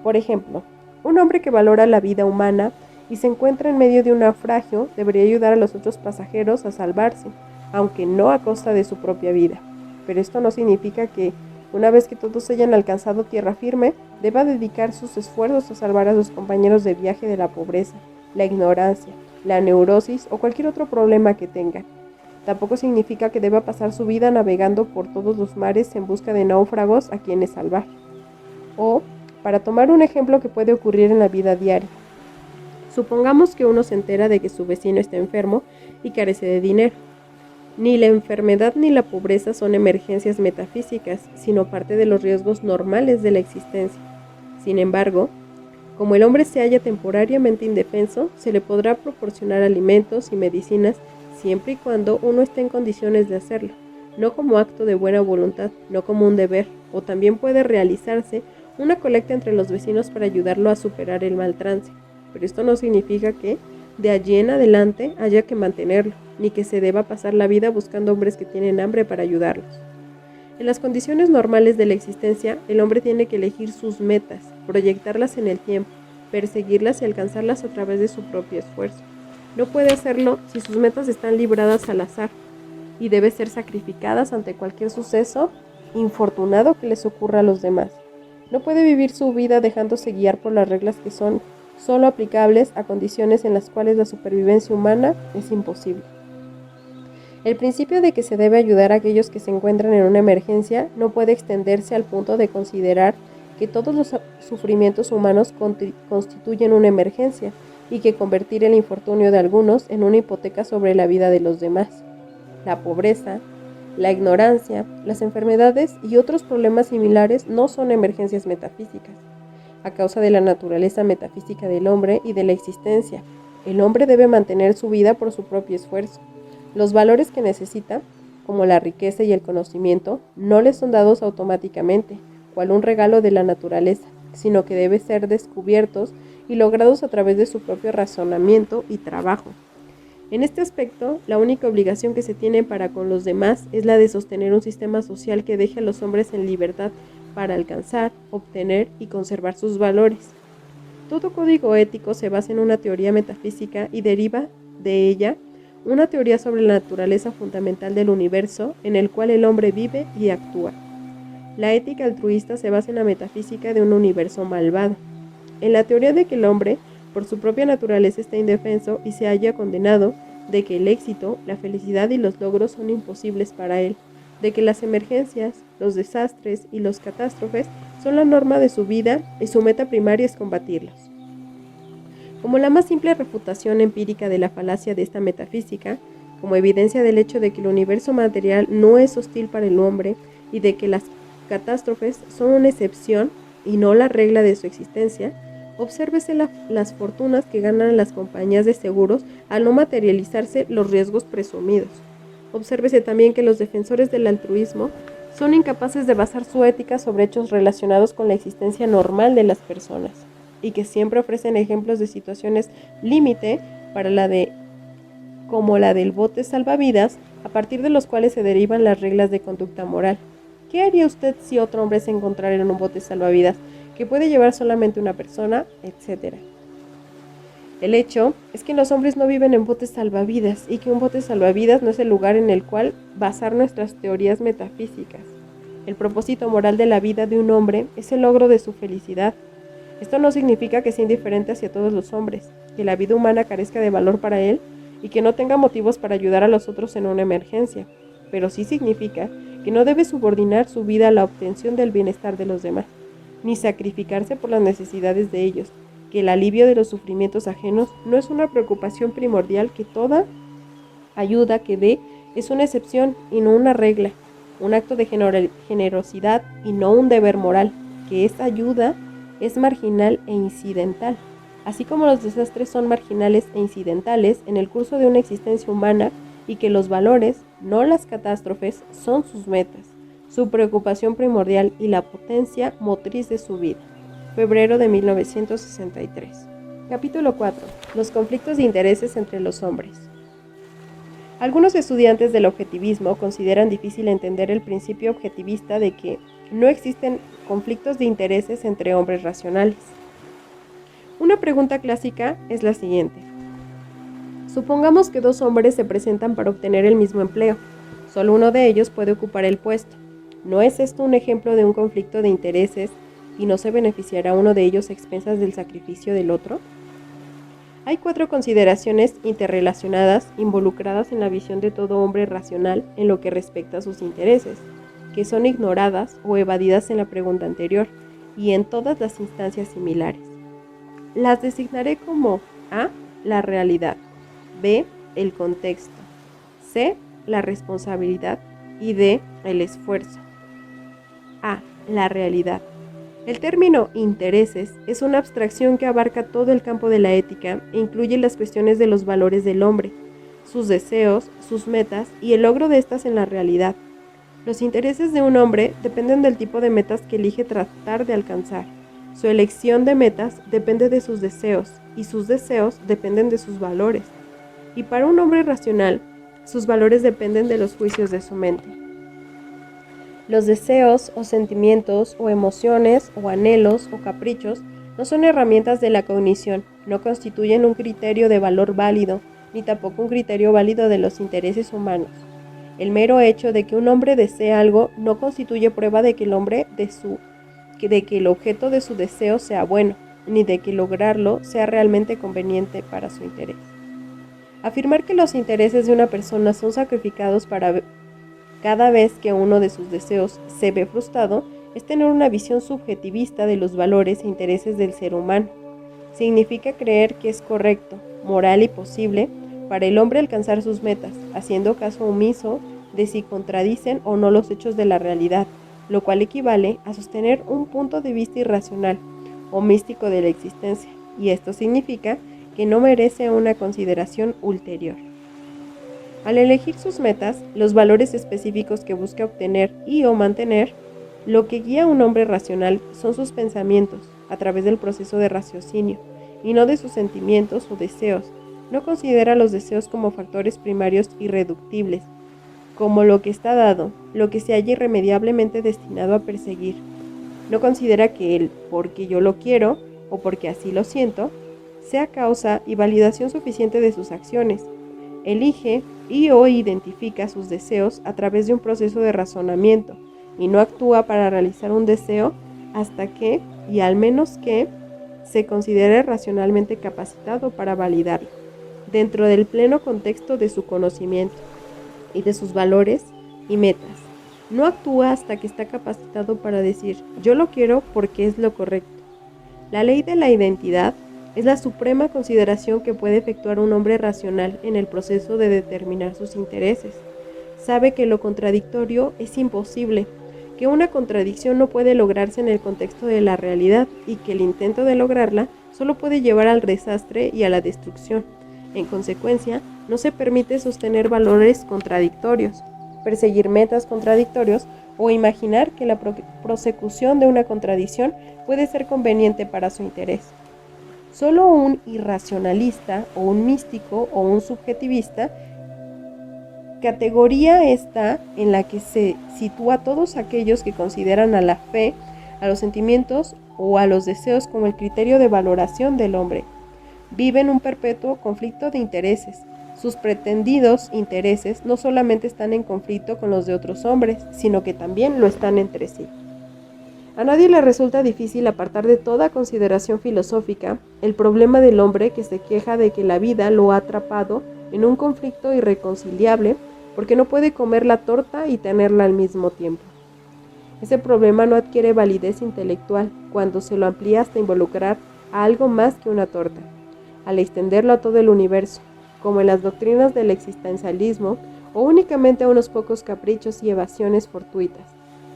Por ejemplo, un hombre que valora la vida humana y se encuentra en medio de un naufragio debería ayudar a los otros pasajeros a salvarse, aunque no a costa de su propia vida. Pero esto no significa que, una vez que todos hayan alcanzado tierra firme, deba dedicar sus esfuerzos a salvar a sus compañeros de viaje de la pobreza, la ignorancia, la neurosis o cualquier otro problema que tengan. Tampoco significa que deba pasar su vida navegando por todos los mares en busca de náufragos a quienes salvar. O, para tomar un ejemplo que puede ocurrir en la vida diaria, supongamos que uno se entera de que su vecino está enfermo y carece de dinero. Ni la enfermedad ni la pobreza son emergencias metafísicas, sino parte de los riesgos normales de la existencia. Sin embargo, como el hombre se halla temporariamente indefenso, se le podrá proporcionar alimentos y medicinas siempre y cuando uno esté en condiciones de hacerlo, no como acto de buena voluntad, no como un deber, o también puede realizarse una colecta entre los vecinos para ayudarlo a superar el mal trance, pero esto no significa que, de allí en adelante, haya que mantenerlo, ni que se deba pasar la vida buscando hombres que tienen hambre para ayudarlos. En las condiciones normales de la existencia, el hombre tiene que elegir sus metas, proyectarlas en el tiempo, perseguirlas y alcanzarlas a través de su propio esfuerzo. No puede hacerlo si sus metas están libradas al azar y deben ser sacrificadas ante cualquier suceso infortunado que les ocurra a los demás. No puede vivir su vida dejándose guiar por las reglas que son solo aplicables a condiciones en las cuales la supervivencia humana es imposible. El principio de que se debe ayudar a aquellos que se encuentran en una emergencia no puede extenderse al punto de considerar que todos los sufrimientos humanos constituyen una emergencia y que convertir el infortunio de algunos en una hipoteca sobre la vida de los demás. La pobreza, la ignorancia, las enfermedades y otros problemas similares no son emergencias metafísicas. A causa de la naturaleza metafísica del hombre y de la existencia, el hombre debe mantener su vida por su propio esfuerzo. Los valores que necesita, como la riqueza y el conocimiento, no les son dados automáticamente, cual un regalo de la naturaleza, sino que deben ser descubiertos y logrados a través de su propio razonamiento y trabajo. En este aspecto, la única obligación que se tiene para con los demás es la de sostener un sistema social que deje a los hombres en libertad para alcanzar, obtener y conservar sus valores. Todo código ético se basa en una teoría metafísica y deriva de ella una teoría sobre la naturaleza fundamental del universo en el cual el hombre vive y actúa. La ética altruista se basa en la metafísica de un universo malvado, en la teoría de que el hombre, por su propia naturaleza, está indefenso y se halla condenado, de que el éxito, la felicidad y los logros son imposibles para él, de que las emergencias, los desastres y las catástrofes son la norma de su vida y su meta primaria es combatirlos. Como la más simple refutación empírica de la falacia de esta metafísica, como evidencia del hecho de que el universo material no es hostil para el hombre y de que las catástrofes son una excepción y no la regla de su existencia, obsérvese las fortunas que ganan las compañías de seguros al no materializarse los riesgos presumidos. Obsérvese también que los defensores del altruismo son incapaces de basar su ética sobre hechos relacionados con la existencia normal de las personas y que siempre ofrecen ejemplos de situaciones límite como la del bote salvavidas, a partir de los cuales se derivan las reglas de conducta moral. ¿Qué haría usted si otro hombre se encontrara en un bote salvavidas que puede llevar solamente una persona, etcétera? El hecho es que los hombres no viven en botes salvavidas y que un bote salvavidas no es el lugar en el cual basar nuestras teorías metafísicas. El propósito moral de la vida de un hombre es el logro de su felicidad. Esto no significa que sea indiferente hacia todos los hombres, que la vida humana carezca de valor para él y que no tenga motivos para ayudar a los otros en una emergencia, pero sí significa que no debe subordinar su vida a la obtención del bienestar de los demás, ni sacrificarse por las necesidades de ellos, que el alivio de los sufrimientos ajenos no es una preocupación primordial, que toda ayuda que dé es una excepción y no una regla, un acto de generosidad y no un deber moral, que esa ayuda es marginal e incidental. Así como los desastres son marginales e incidentales en el curso de una existencia humana y que los valores, no las catástrofes, son sus metas, su preocupación primordial y la potencia motriz de su vida. Febrero de 1963. Capítulo 4. Los conflictos de intereses entre los hombres. Algunos estudiantes del objetivismo consideran difícil entender el principio objetivista de que no existen conflictos de intereses entre hombres racionales. Una pregunta clásica es la siguiente. Supongamos que dos hombres se presentan para obtener el mismo empleo. Solo uno de ellos puede ocupar el puesto. ¿No es esto un ejemplo de un conflicto de intereses y no se beneficiará uno de ellos a expensas del sacrificio del otro? Hay 4 consideraciones interrelacionadas involucradas en la visión de todo hombre racional en lo que respecta a sus intereses, que son ignoradas o evadidas en la pregunta anterior y en todas las instancias similares. Las designaré como A, la realidad, B, el contexto, C, la responsabilidad y D, el esfuerzo. A, la realidad. El término intereses es una abstracción que abarca todo el campo de la ética e incluye las cuestiones de los valores del hombre, sus deseos, sus metas y el logro de estas en la realidad. Los intereses de un hombre dependen del tipo de metas que elige tratar de alcanzar. Su elección de metas depende de sus deseos y sus deseos dependen de sus valores. Y para un hombre racional, sus valores dependen de los juicios de su mente. Los deseos o sentimientos o emociones o anhelos o caprichos no son herramientas de la cognición, no constituyen un criterio de valor válido, ni tampoco un criterio válido de los intereses humanos. El mero hecho de que un hombre desee algo no constituye prueba de que el objeto de su deseo sea bueno, ni de que lograrlo sea realmente conveniente para su interés. Afirmar que los intereses de una persona son sacrificados cada vez que uno de sus deseos se ve frustrado es tener una visión subjetivista de los valores e intereses del ser humano. Significa creer que es correcto, moral y posible para el hombre alcanzar sus metas, haciendo caso omiso de si contradicen o no los hechos de la realidad, lo cual equivale a sostener un punto de vista irracional o místico de la existencia, y esto significa que no merece una consideración ulterior. Al elegir sus metas, los valores específicos que busca obtener y o mantener, lo que guía a un hombre racional son sus pensamientos, a través del proceso de raciocinio, y no de sus sentimientos o deseos. No considera los deseos como factores primarios irreductibles, como lo que está dado, lo que se halla irremediablemente destinado a perseguir. No considera que el porque yo lo quiero o porque así lo siento sea causa y validación suficiente de sus acciones. Elige y o identifica sus deseos a través de un proceso de razonamiento y no actúa para realizar un deseo hasta que, y al menos que, se considere racionalmente capacitado para validarlo, dentro del pleno contexto de su conocimiento y de sus valores y metas. No actúa hasta que está capacitado para decir, yo lo quiero porque es lo correcto. La ley de la identidad es la suprema consideración que puede efectuar un hombre racional en el proceso de determinar sus intereses. Sabe que lo contradictorio es imposible, que una contradicción no puede lograrse en el contexto de la realidad y que el intento de lograrla solo puede llevar al desastre y a la destrucción. En consecuencia, no se permite sostener valores contradictorios, perseguir metas contradictorios o imaginar que la prosecución de una contradicción puede ser conveniente para su interés. Solo un irracionalista o un místico o un subjetivista categoría esta en la que se sitúa a todos aquellos que consideran a la fe, a los sentimientos o a los deseos como el criterio de valoración del hombre. Viven un perpetuo conflicto de intereses. Sus pretendidos intereses no solamente están en conflicto con los de otros hombres, sino que también lo están entre sí. A nadie le resulta difícil apartar de toda consideración filosófica el problema del hombre que se queja de que la vida lo ha atrapado en un conflicto irreconciliable porque no puede comer la torta y tenerla al mismo tiempo. Ese problema no adquiere validez intelectual cuando se lo amplía hasta involucrar a algo más que una torta, al extenderlo a todo el universo, como en las doctrinas del existencialismo o únicamente a unos pocos caprichos y evasiones fortuitas,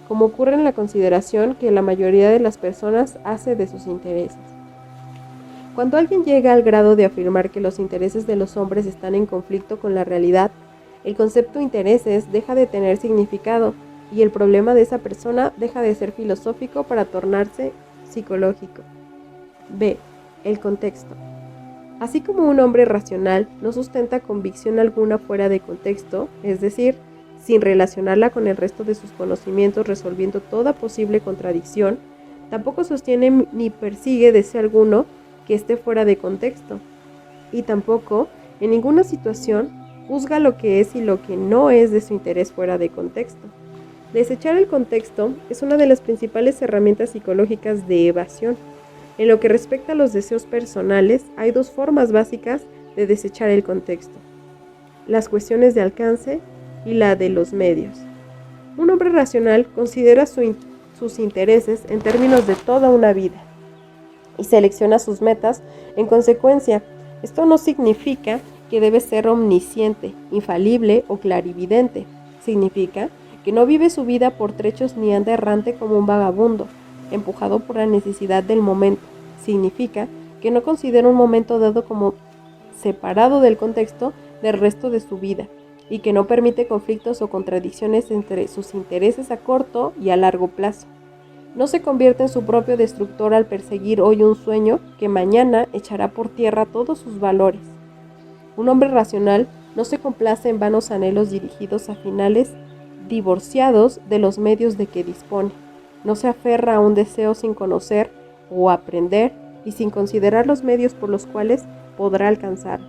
como ocurre en la consideración que la mayoría de las personas hace de sus intereses. Cuando alguien llega al grado de afirmar que los intereses de los hombres están en conflicto con la realidad, el concepto intereses deja de tener significado y el problema de esa persona deja de ser filosófico para tornarse psicológico. B. El contexto. Así como un hombre racional no sustenta convicción alguna fuera de contexto, es decir, sin relacionarla con el resto de sus conocimientos resolviendo toda posible contradicción, tampoco sostiene ni persigue deseo alguno que esté fuera de contexto, y tampoco, en ninguna situación, juzga lo que es y lo que no es de su interés fuera de contexto. Desechar el contexto es una de las principales herramientas psicológicas de evasión. En lo que respecta a los deseos personales, hay dos formas básicas de desechar el contexto: las cuestiones de alcance y la de los medios. Un hombre racional considera sus intereses en términos de toda una vida y selecciona sus metas en consecuencia. Esto no significa que debe ser omnisciente, infalible o clarividente. Significa que no vive su vida por trechos ni anda errante como un vagabundo, empujado por la necesidad del momento. Significa que no considera un momento dado como separado del contexto del resto de su vida y que no permite conflictos o contradicciones entre sus intereses a corto y a largo plazo. No se convierte en su propio destructor al perseguir hoy un sueño que mañana echará por tierra todos sus valores. Un hombre racional no se complace en vanos anhelos dirigidos a finales divorciados de los medios de que dispone. No se aferra a un deseo sin conocer o aprender y sin considerar los medios por los cuales podrá alcanzarlo.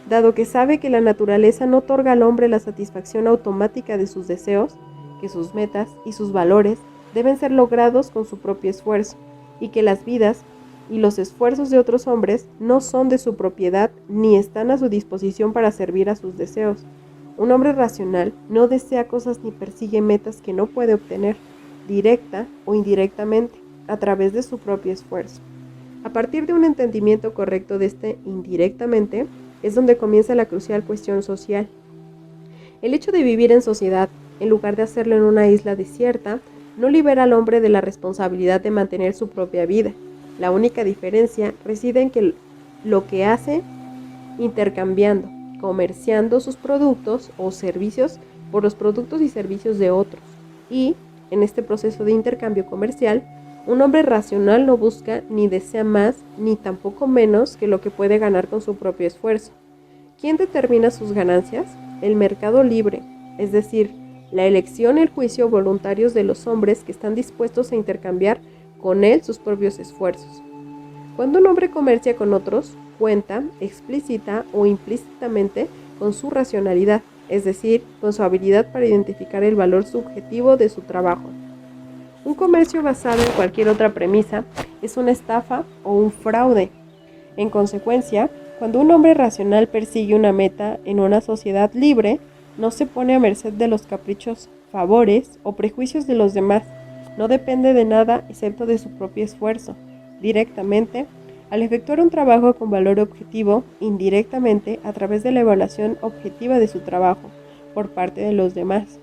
Dado que sabe que la naturaleza no otorga al hombre la satisfacción automática de sus deseos, que sus metas y sus valores deben ser logrados con su propio esfuerzo, y que las vidas y los esfuerzos de otros hombres no son de su propiedad ni están a su disposición para servir a sus deseos. Un hombre racional no desea cosas ni persigue metas que no puede obtener, directa o indirectamente, a través de su propio esfuerzo. A partir de un entendimiento correcto de este indirectamente, es donde comienza la crucial cuestión social. El hecho de vivir en sociedad, en lugar de hacerlo en una isla desierta, no libera al hombre de la responsabilidad de mantener su propia vida. La única diferencia reside en que lo que hace intercambiando, comerciando sus productos o servicios por los productos y servicios de otros. Y, en este proceso de intercambio comercial, un hombre racional no busca ni desea más ni tampoco menos que lo que puede ganar con su propio esfuerzo. ¿Quién determina sus ganancias? El mercado libre, es decir, la elección y el juicio voluntarios de los hombres que están dispuestos a intercambiar con él sus propios esfuerzos. Cuando un hombre comercia con otros, cuenta explícita o implícitamente con su racionalidad, es decir, con su habilidad para identificar el valor subjetivo de su trabajo. Un comercio basado en cualquier otra premisa es una estafa o un fraude. En consecuencia, cuando un hombre racional persigue una meta en una sociedad libre, no se pone a merced de los caprichos, favores o prejuicios de los demás. No depende de nada excepto de su propio esfuerzo. Directamente, al efectuar un trabajo con valor objetivo, indirectamente a través de la evaluación objetiva de su trabajo por parte de los demás.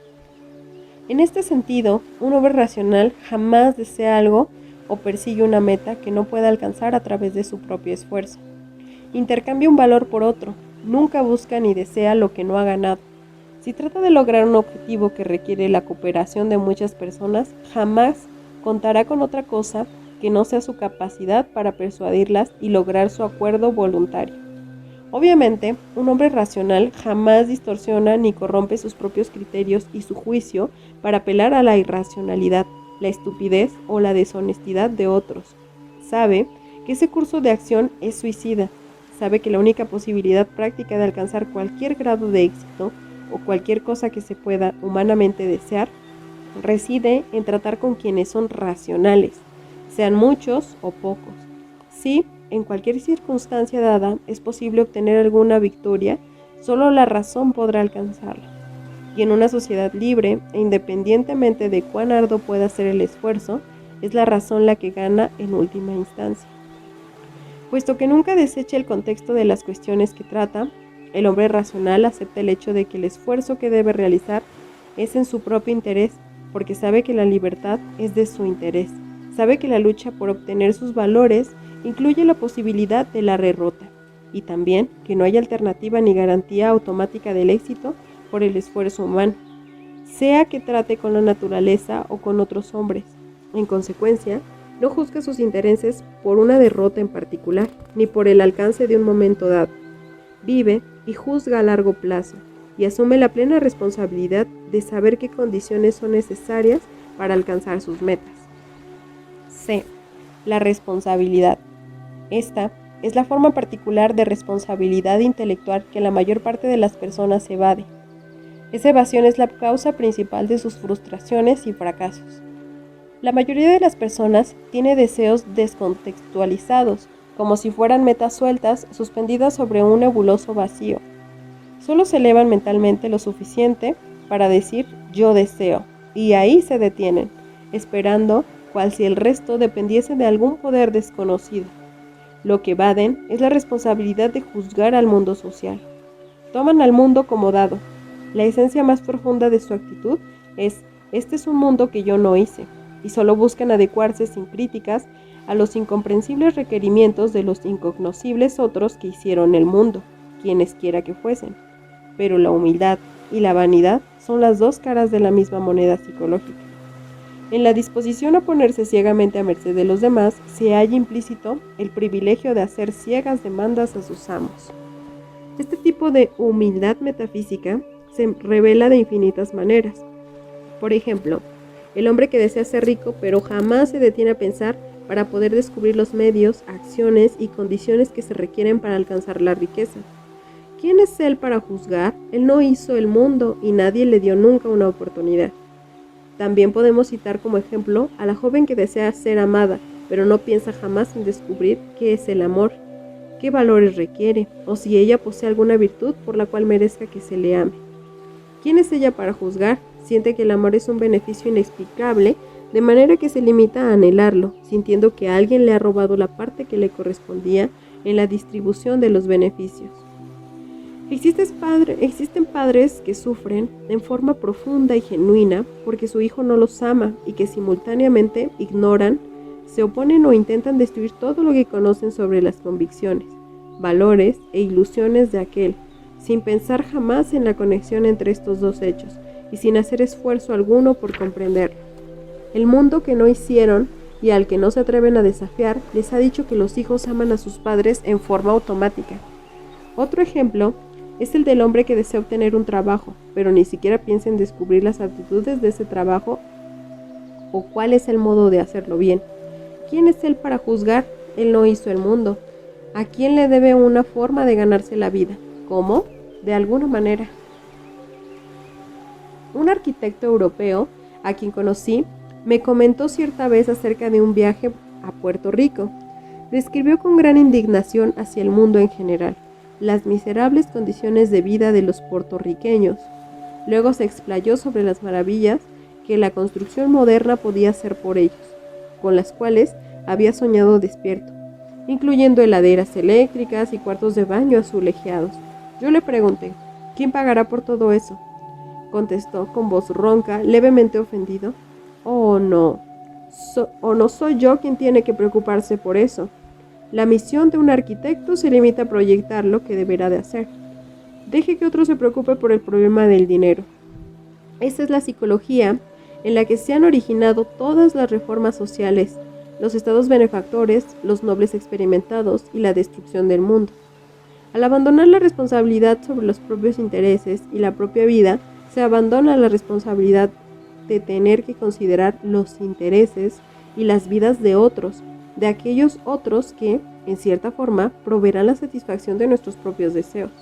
En este sentido, un hombre racional jamás desea algo o persigue una meta que no pueda alcanzar a través de su propio esfuerzo. Intercambia un valor por otro, nunca busca ni desea lo que no ha ganado. Si trata de lograr un objetivo que requiere la cooperación de muchas personas, jamás contará con otra cosa que no sea su capacidad para persuadirlas y lograr su acuerdo voluntario. Obviamente, un hombre racional jamás distorsiona ni corrompe sus propios criterios y su juicio para apelar a la irracionalidad, la estupidez o la deshonestidad de otros. Sabe que ese curso de acción es suicida. Sabe que la única posibilidad práctica de alcanzar cualquier grado de éxito o cualquier cosa que se pueda humanamente desear reside en tratar con quienes son racionales, sean muchos o pocos. Si en cualquier circunstancia dada es posible obtener alguna victoria, solo la razón podrá alcanzarla. Y en una sociedad libre e independientemente de cuán arduo pueda ser el esfuerzo, es la razón la que gana en última instancia. Puesto que nunca desecha el contexto de las cuestiones que trata, El hombre racional acepta el hecho de que el esfuerzo que debe realizar es en su propio interés, porque sabe que la libertad es de su interés. Sabe que la lucha por obtener sus valores incluye la posibilidad de la derrota, y también que no hay alternativa ni garantía automática del éxito por el esfuerzo humano, sea que trate con la naturaleza o con otros hombres. En consecuencia, no juzga sus intereses por una derrota en particular, ni por el alcance de un momento dado. Vive y juzga a largo plazo, y asume la plena responsabilidad de saber qué condiciones son necesarias para alcanzar sus metas. C. La responsabilidad. Esta es la forma particular de responsabilidad intelectual que la mayor parte de las personas evade. Esa evasión es la causa principal de sus frustraciones y fracasos. La mayoría de las personas tiene deseos descontextualizados, como si fueran metas sueltas suspendidas sobre un nebuloso vacío. Solo se elevan mentalmente lo suficiente para decir yo deseo, y ahí se detienen, esperando cual si el resto dependiese de algún poder desconocido. Lo que evaden es la responsabilidad de juzgar al mundo social. Toman al mundo como dado. La esencia más profunda de su actitud es: este es un mundo que yo no hice, y solo buscan adecuarse sin críticas a los incomprensibles requerimientos de los incognoscibles otros que hicieron el mundo, quienes quiera que fuesen. Pero la humildad y la vanidad son las dos caras de la misma moneda psicológica. En la disposición a ponerse ciegamente a merced de los demás se halla implícito el privilegio de hacer ciegas demandas a sus amos. Este tipo de humildad metafísica se revela de infinitas maneras. Por ejemplo, el hombre que desea ser rico pero jamás se detiene a pensar para poder descubrir los medios, acciones y condiciones que se requieren para alcanzar la riqueza. ¿Quién es él para juzgar? Él no hizo el mundo y nadie le dio nunca una oportunidad. También podemos citar como ejemplo a la joven que desea ser amada, pero no piensa jamás en descubrir qué es el amor, qué valores requiere, o si ella posee alguna virtud por la cual merezca que se le ame. ¿Quién es ella para juzgar? Siente que el amor es un beneficio inexplicable, de manera que se limita a anhelarlo, sintiendo que alguien le ha robado la parte que le correspondía en la distribución de los beneficios. Existen padres que sufren en forma profunda y genuina porque su hijo no los ama y que simultáneamente ignoran, se oponen o intentan destruir todo lo que conocen sobre las convicciones, valores e ilusiones de aquel, sin pensar jamás en la conexión entre estos dos hechos y sin hacer esfuerzo alguno por comprenderlo. El mundo que no hicieron y al que no se atreven a desafiar les ha dicho que los hijos aman a sus padres en forma automática. Otro ejemplo es el del hombre que desea obtener un trabajo, pero ni siquiera piensa en descubrir las aptitudes de ese trabajo o cuál es el modo de hacerlo bien. ¿Quién es él para juzgar? Él no hizo el mundo. ¿A quién le debe una forma de ganarse la vida? ¿Cómo? De alguna manera. Un arquitecto europeo, a quien conocí, me comentó cierta vez acerca de un viaje a Puerto Rico. Describió con gran indignación hacia el mundo en general las miserables condiciones de vida de los puertorriqueños. Luego se explayó sobre las maravillas que la construcción moderna podía hacer por ellos, con las cuales había soñado despierto, incluyendo heladeras eléctricas y cuartos de baño azulejeados. Yo le pregunté, ¿quién pagará por todo eso? Contestó con voz ronca, levemente ofendido. Oh, no. No soy yo quien tiene que preocuparse por eso. La misión de un arquitecto se limita a proyectar lo que deberá de hacer. Deje que otro se preocupe por el problema del dinero. Esa es la psicología en la que se han originado todas las reformas sociales, los estados benefactores, los nobles experimentados y la destrucción del mundo. Al abandonar la responsabilidad sobre los propios intereses y la propia vida, se abandona la responsabilidad de tener que considerar los intereses y las vidas de otros, de aquellos otros que, en cierta forma, proveerán la satisfacción de nuestros propios deseos.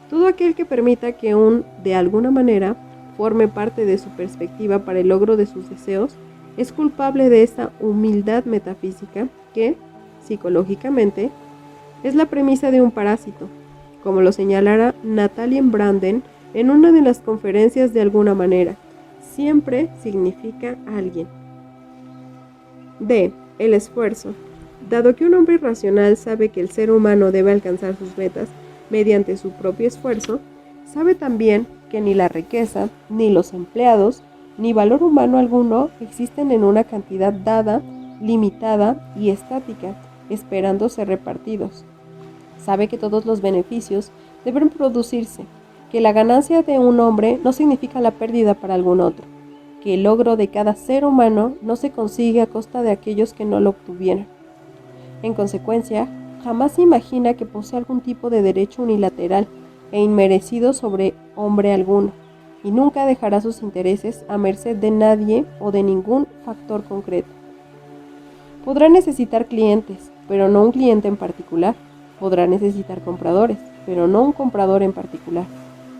Todo aquel que permita que de alguna manera, forme parte de su perspectiva para el logro de sus deseos, es culpable de esa humildad metafísica que, psicológicamente, es la premisa de un parásito, como lo señalara Natalie Branden en una de las conferencias. De alguna manera, siempre significa alguien. D. El esfuerzo. Dado que un hombre racional sabe que el ser humano debe alcanzar sus metas mediante su propio esfuerzo, sabe también que ni la riqueza, ni los empleados, ni valor humano alguno existen en una cantidad dada, limitada y estática, esperando ser repartidos. Sabe que todos los beneficios deben producirse, que la ganancia de un hombre no significa la pérdida para algún otro, que el logro de cada ser humano no se consigue a costa de aquellos que no lo obtuvieron. En consecuencia, jamás se imagina que posee algún tipo de derecho unilateral e inmerecido sobre hombre alguno, y nunca dejará sus intereses a merced de nadie o de ningún factor concreto. Podrá necesitar clientes, pero no un cliente en particular. Podrá necesitar compradores, pero no un comprador en particular.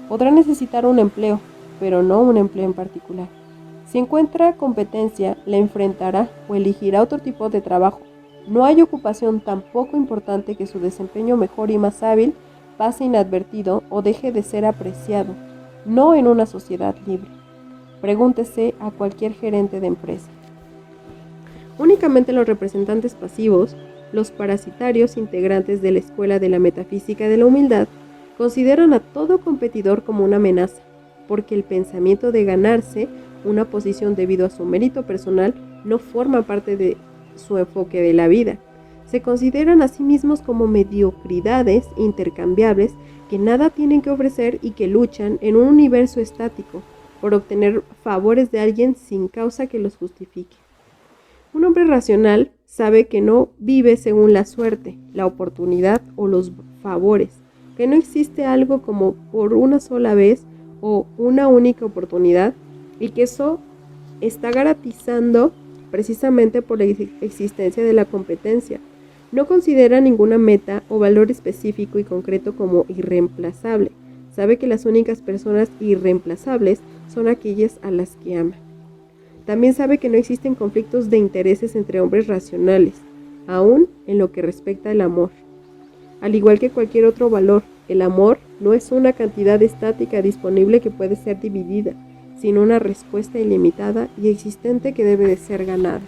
Podrá necesitar un empleo, pero no un empleo en particular. Si encuentra competencia, la enfrentará o elegirá otro tipo de trabajo. No hay ocupación tan poco importante que su desempeño mejor y más hábil pase inadvertido o deje de ser apreciado, no en una sociedad libre. Pregúntese a cualquier gerente de empresa. Únicamente los representantes pasivos, los parasitarios integrantes de la escuela de la metafísica de la humildad, consideran a todo competidor como una amenaza, porque el pensamiento de ganarse una posición debido a su mérito personal no forma parte de su enfoque de la vida. Se consideran a sí mismos como mediocridades intercambiables que nada tienen que ofrecer y que luchan en un universo estático por obtener favores de alguien sin causa que los justifique. Un hombre racional sabe que no vive según la suerte, la oportunidad o los favores, que no existe algo como por una sola vez o una única oportunidad y que eso está garantizando precisamente por la existencia de la competencia. No considera ninguna meta o valor específico y concreto como irreemplazable. Sabe que las únicas personas irreemplazables son aquellas a las que ama. También sabe que no existen conflictos de intereses entre hombres racionales, aún en lo que respecta al amor. Al igual que cualquier otro valor, el amor no es una cantidad estática disponible que puede ser dividida, sino una respuesta ilimitada y existente que debe de ser ganada.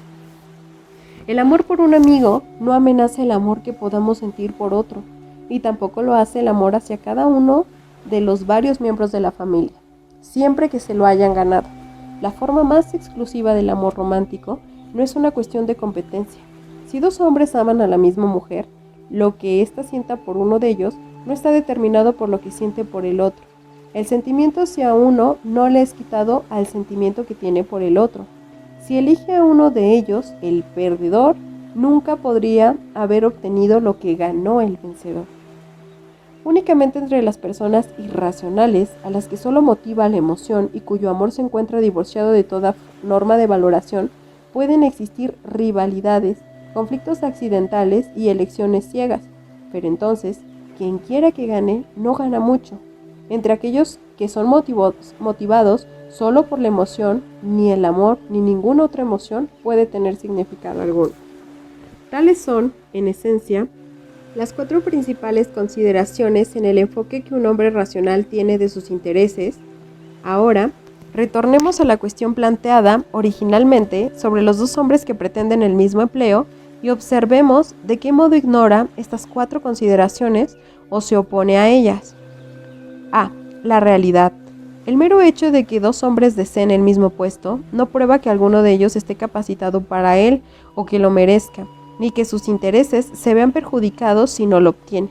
El amor por un amigo no amenaza el amor que podamos sentir por otro, y tampoco lo hace el amor hacia cada uno de los varios miembros de la familia, siempre que se lo hayan ganado. La forma más exclusiva del amor romántico no es una cuestión de competencia. Si dos hombres aman a la misma mujer, lo que ésta sienta por uno de ellos no está determinado por lo que siente por el otro. El sentimiento hacia uno no le es quitado al sentimiento que tiene por el otro. Si elige a uno de ellos, el perdedor nunca podría haber obtenido lo que ganó el vencedor. Únicamente entre las personas irracionales, a las que solo motiva la emoción y cuyo amor se encuentra divorciado de toda norma de valoración, pueden existir rivalidades, conflictos accidentales y elecciones ciegas. Pero entonces, quien quiera que gane, no gana mucho. Entre aquellos que son motivados solo por la emoción, ni el amor ni ninguna otra emoción puede tener significado alguno. Tales son, en esencia, las 4 principales consideraciones en el enfoque que un hombre racional tiene de sus intereses. Ahora, retornemos a la cuestión planteada originalmente sobre los dos hombres que pretenden el mismo empleo y observemos de qué modo ignora estas 4 consideraciones o se opone a ellas. A. La realidad. El mero hecho de que dos hombres deseen el mismo puesto no prueba que alguno de ellos esté capacitado para él o que lo merezca, ni que sus intereses se vean perjudicados si no lo obtiene.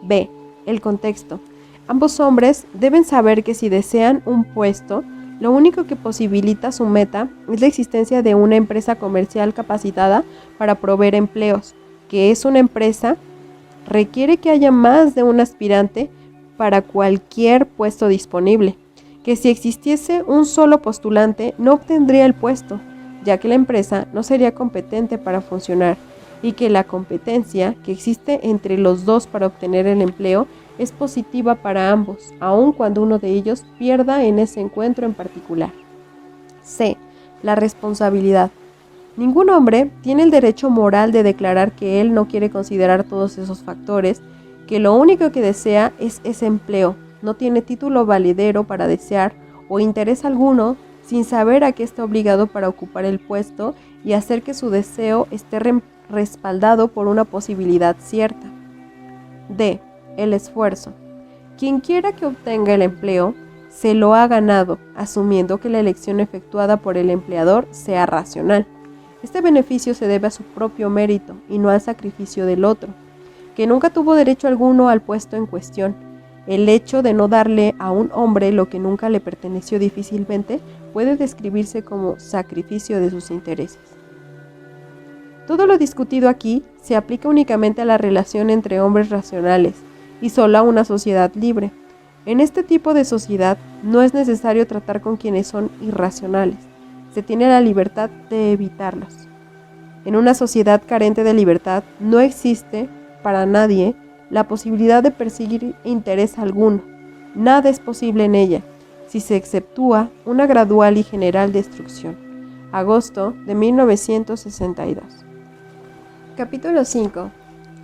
B. El contexto. Ambos hombres deben saber que si desean un puesto, lo único que posibilita su meta es la existencia de una empresa comercial capacitada para proveer empleos, que es una empresa, requiere que haya más de un aspirante para cualquier puesto disponible, que si existiese un solo postulante no obtendría el puesto, ya que la empresa no sería competente para funcionar, y que la competencia que existe entre los dos para obtener el empleo es positiva para ambos, aun cuando uno de ellos pierda en ese encuentro en particular. C. La responsabilidad. Ningún hombre tiene el derecho moral de declarar que él no quiere considerar todos esos factores, que lo único que desea es ese empleo, no tiene título validero para desear o interés alguno sin saber a qué está obligado para ocupar el puesto y hacer que su deseo esté respaldado por una posibilidad cierta. D. El esfuerzo. Quien quiera que obtenga el empleo, se lo ha ganado, asumiendo que la elección efectuada por el empleador sea racional. Este beneficio se debe a su propio mérito y no al sacrificio del otro, que nunca tuvo derecho alguno al puesto en cuestión. El hecho de no darle a un hombre lo que nunca le perteneció difícilmente puede describirse como sacrificio de sus intereses. Todo lo discutido aquí se aplica únicamente a la relación entre hombres racionales y solo a una sociedad libre. En este tipo de sociedad no es necesario tratar con quienes son irracionales. Se tiene la libertad de evitarlos. En una sociedad carente de libertad no existe, para nadie, la posibilidad de perseguir interés alguno. Nada es posible en ella, si se exceptúa una gradual y general destrucción. Agosto de 1962. Capítulo 5.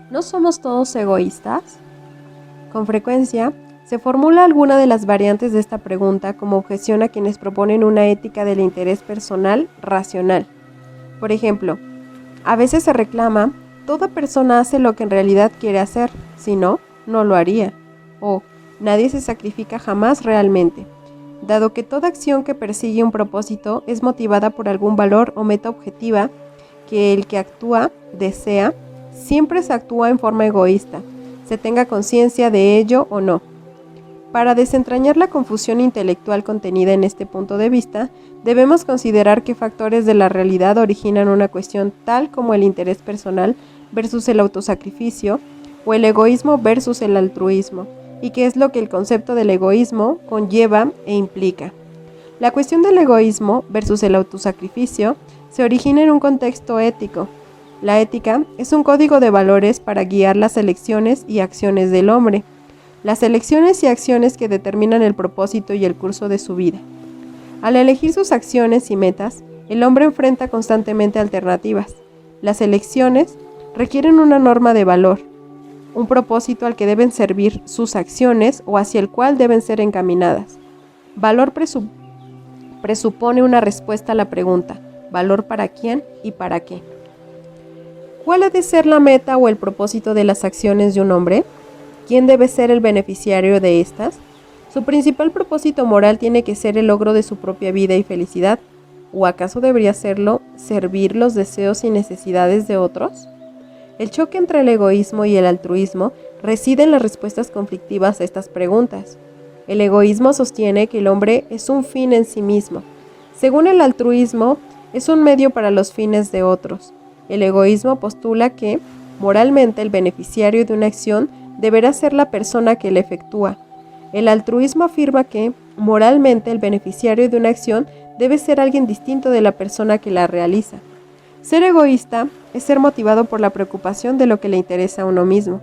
¿No somos todos egoístas? Con frecuencia, se formula alguna de las variantes de esta pregunta como objeción a quienes proponen una ética del interés personal racional. Por ejemplo, a veces se reclama: toda persona hace lo que en realidad quiere hacer, si no, no lo haría. O nadie se sacrifica jamás realmente, dado que toda acción que persigue un propósito es motivada por algún valor o meta objetiva que el que actúa desea, siempre se actúa en forma egoísta, se tenga conciencia de ello o no. Para desentrañar la confusión intelectual contenida en este punto de vista, debemos considerar qué factores de la realidad originan una cuestión tal como el interés personal versus el autosacrificio, o el egoísmo versus el altruismo, y qué es lo que el concepto del egoísmo conlleva e implica. La cuestión del egoísmo versus el autosacrificio se origina en un contexto ético. La ética es un código de valores para guiar las elecciones y acciones del hombre. Las elecciones y acciones que determinan el propósito y el curso de su vida. Al elegir sus acciones y metas, el hombre enfrenta constantemente alternativas. Las elecciones requieren una norma de valor, un propósito al que deben servir sus acciones o hacia el cual deben ser encaminadas. Valor presupone una respuesta a la pregunta: ¿valor para quién y para qué? ¿Cuál ha de ser la meta o el propósito de las acciones de un hombre? ¿Quién debe ser el beneficiario de estas? ¿Su principal propósito moral tiene que ser el logro de su propia vida y felicidad? ¿O acaso debería serlo servir los deseos y necesidades de otros? El choque entre el egoísmo y el altruismo reside en las respuestas conflictivas a estas preguntas. El egoísmo sostiene que el hombre es un fin en sí mismo. Según el altruismo, es un medio para los fines de otros. El egoísmo postula que, moralmente, el beneficiario de una acción deberá ser la persona que la efectúa. El altruismo afirma que, moralmente, el beneficiario de una acción debe ser alguien distinto de la persona que la realiza. Ser egoísta es ser motivado por la preocupación de lo que le interesa a uno mismo.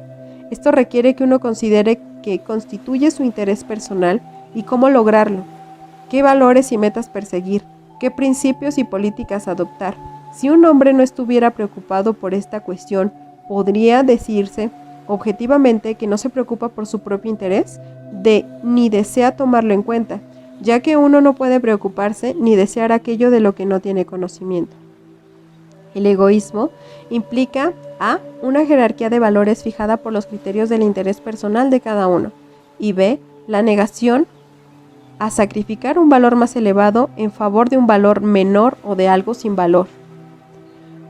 Esto requiere que uno considere qué constituye su interés personal y cómo lograrlo, qué valores y metas perseguir, qué principios y políticas adoptar. Si un hombre no estuviera preocupado por esta cuestión, podría decirse objetivamente que no se preocupa por su propio interés, ni desea tomarlo en cuenta, ya que uno no puede preocuparse ni desear aquello de lo que no tiene conocimiento. El egoísmo implica a. Una jerarquía de valores fijada por los criterios del interés personal de cada uno, y b. La negación a sacrificar un valor más elevado en favor de un valor menor o de algo sin valor.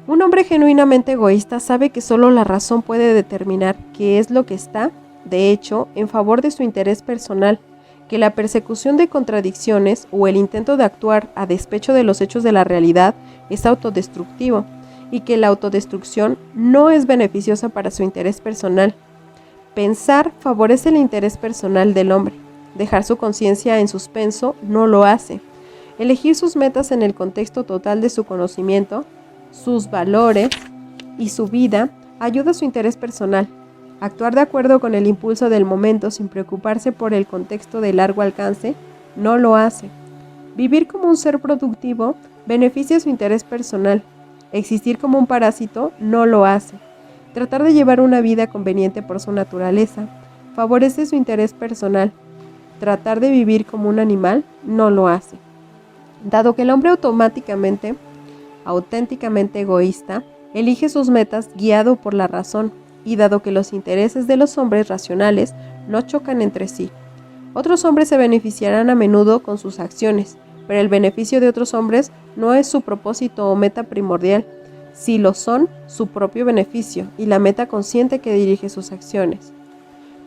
Un hombre genuinamente egoísta sabe que solo la razón puede determinar qué es lo que está, de hecho, en favor de su interés personal, que la persecución de contradicciones o el intento de actuar a despecho de los hechos de la realidad es autodestructivo y que la autodestrucción no es beneficiosa para su interés personal. Pensar favorece el interés personal del hombre. Dejar su conciencia en suspenso no lo hace. Elegir sus metas en el contexto total de su conocimiento, sus valores y su vida ayuda a su interés personal. Actuar de acuerdo con el impulso del momento sin preocuparse por el contexto de largo alcance no lo hace. Vivir como un ser productivo beneficia su interés personal. Existir como un parásito no lo hace. Tratar de llevar una vida conveniente por su naturaleza favorece su interés personal. Tratar de vivir como un animal no lo hace. Dado que el hombre auténticamente egoísta, elige sus metas guiado por la razón y dado que los intereses de los hombres racionales no chocan entre sí. Otros hombres se beneficiarán a menudo con sus acciones, pero el beneficio de otros hombres no es su propósito o meta primordial. Sí lo son, su propio beneficio y la meta consciente que dirige sus acciones.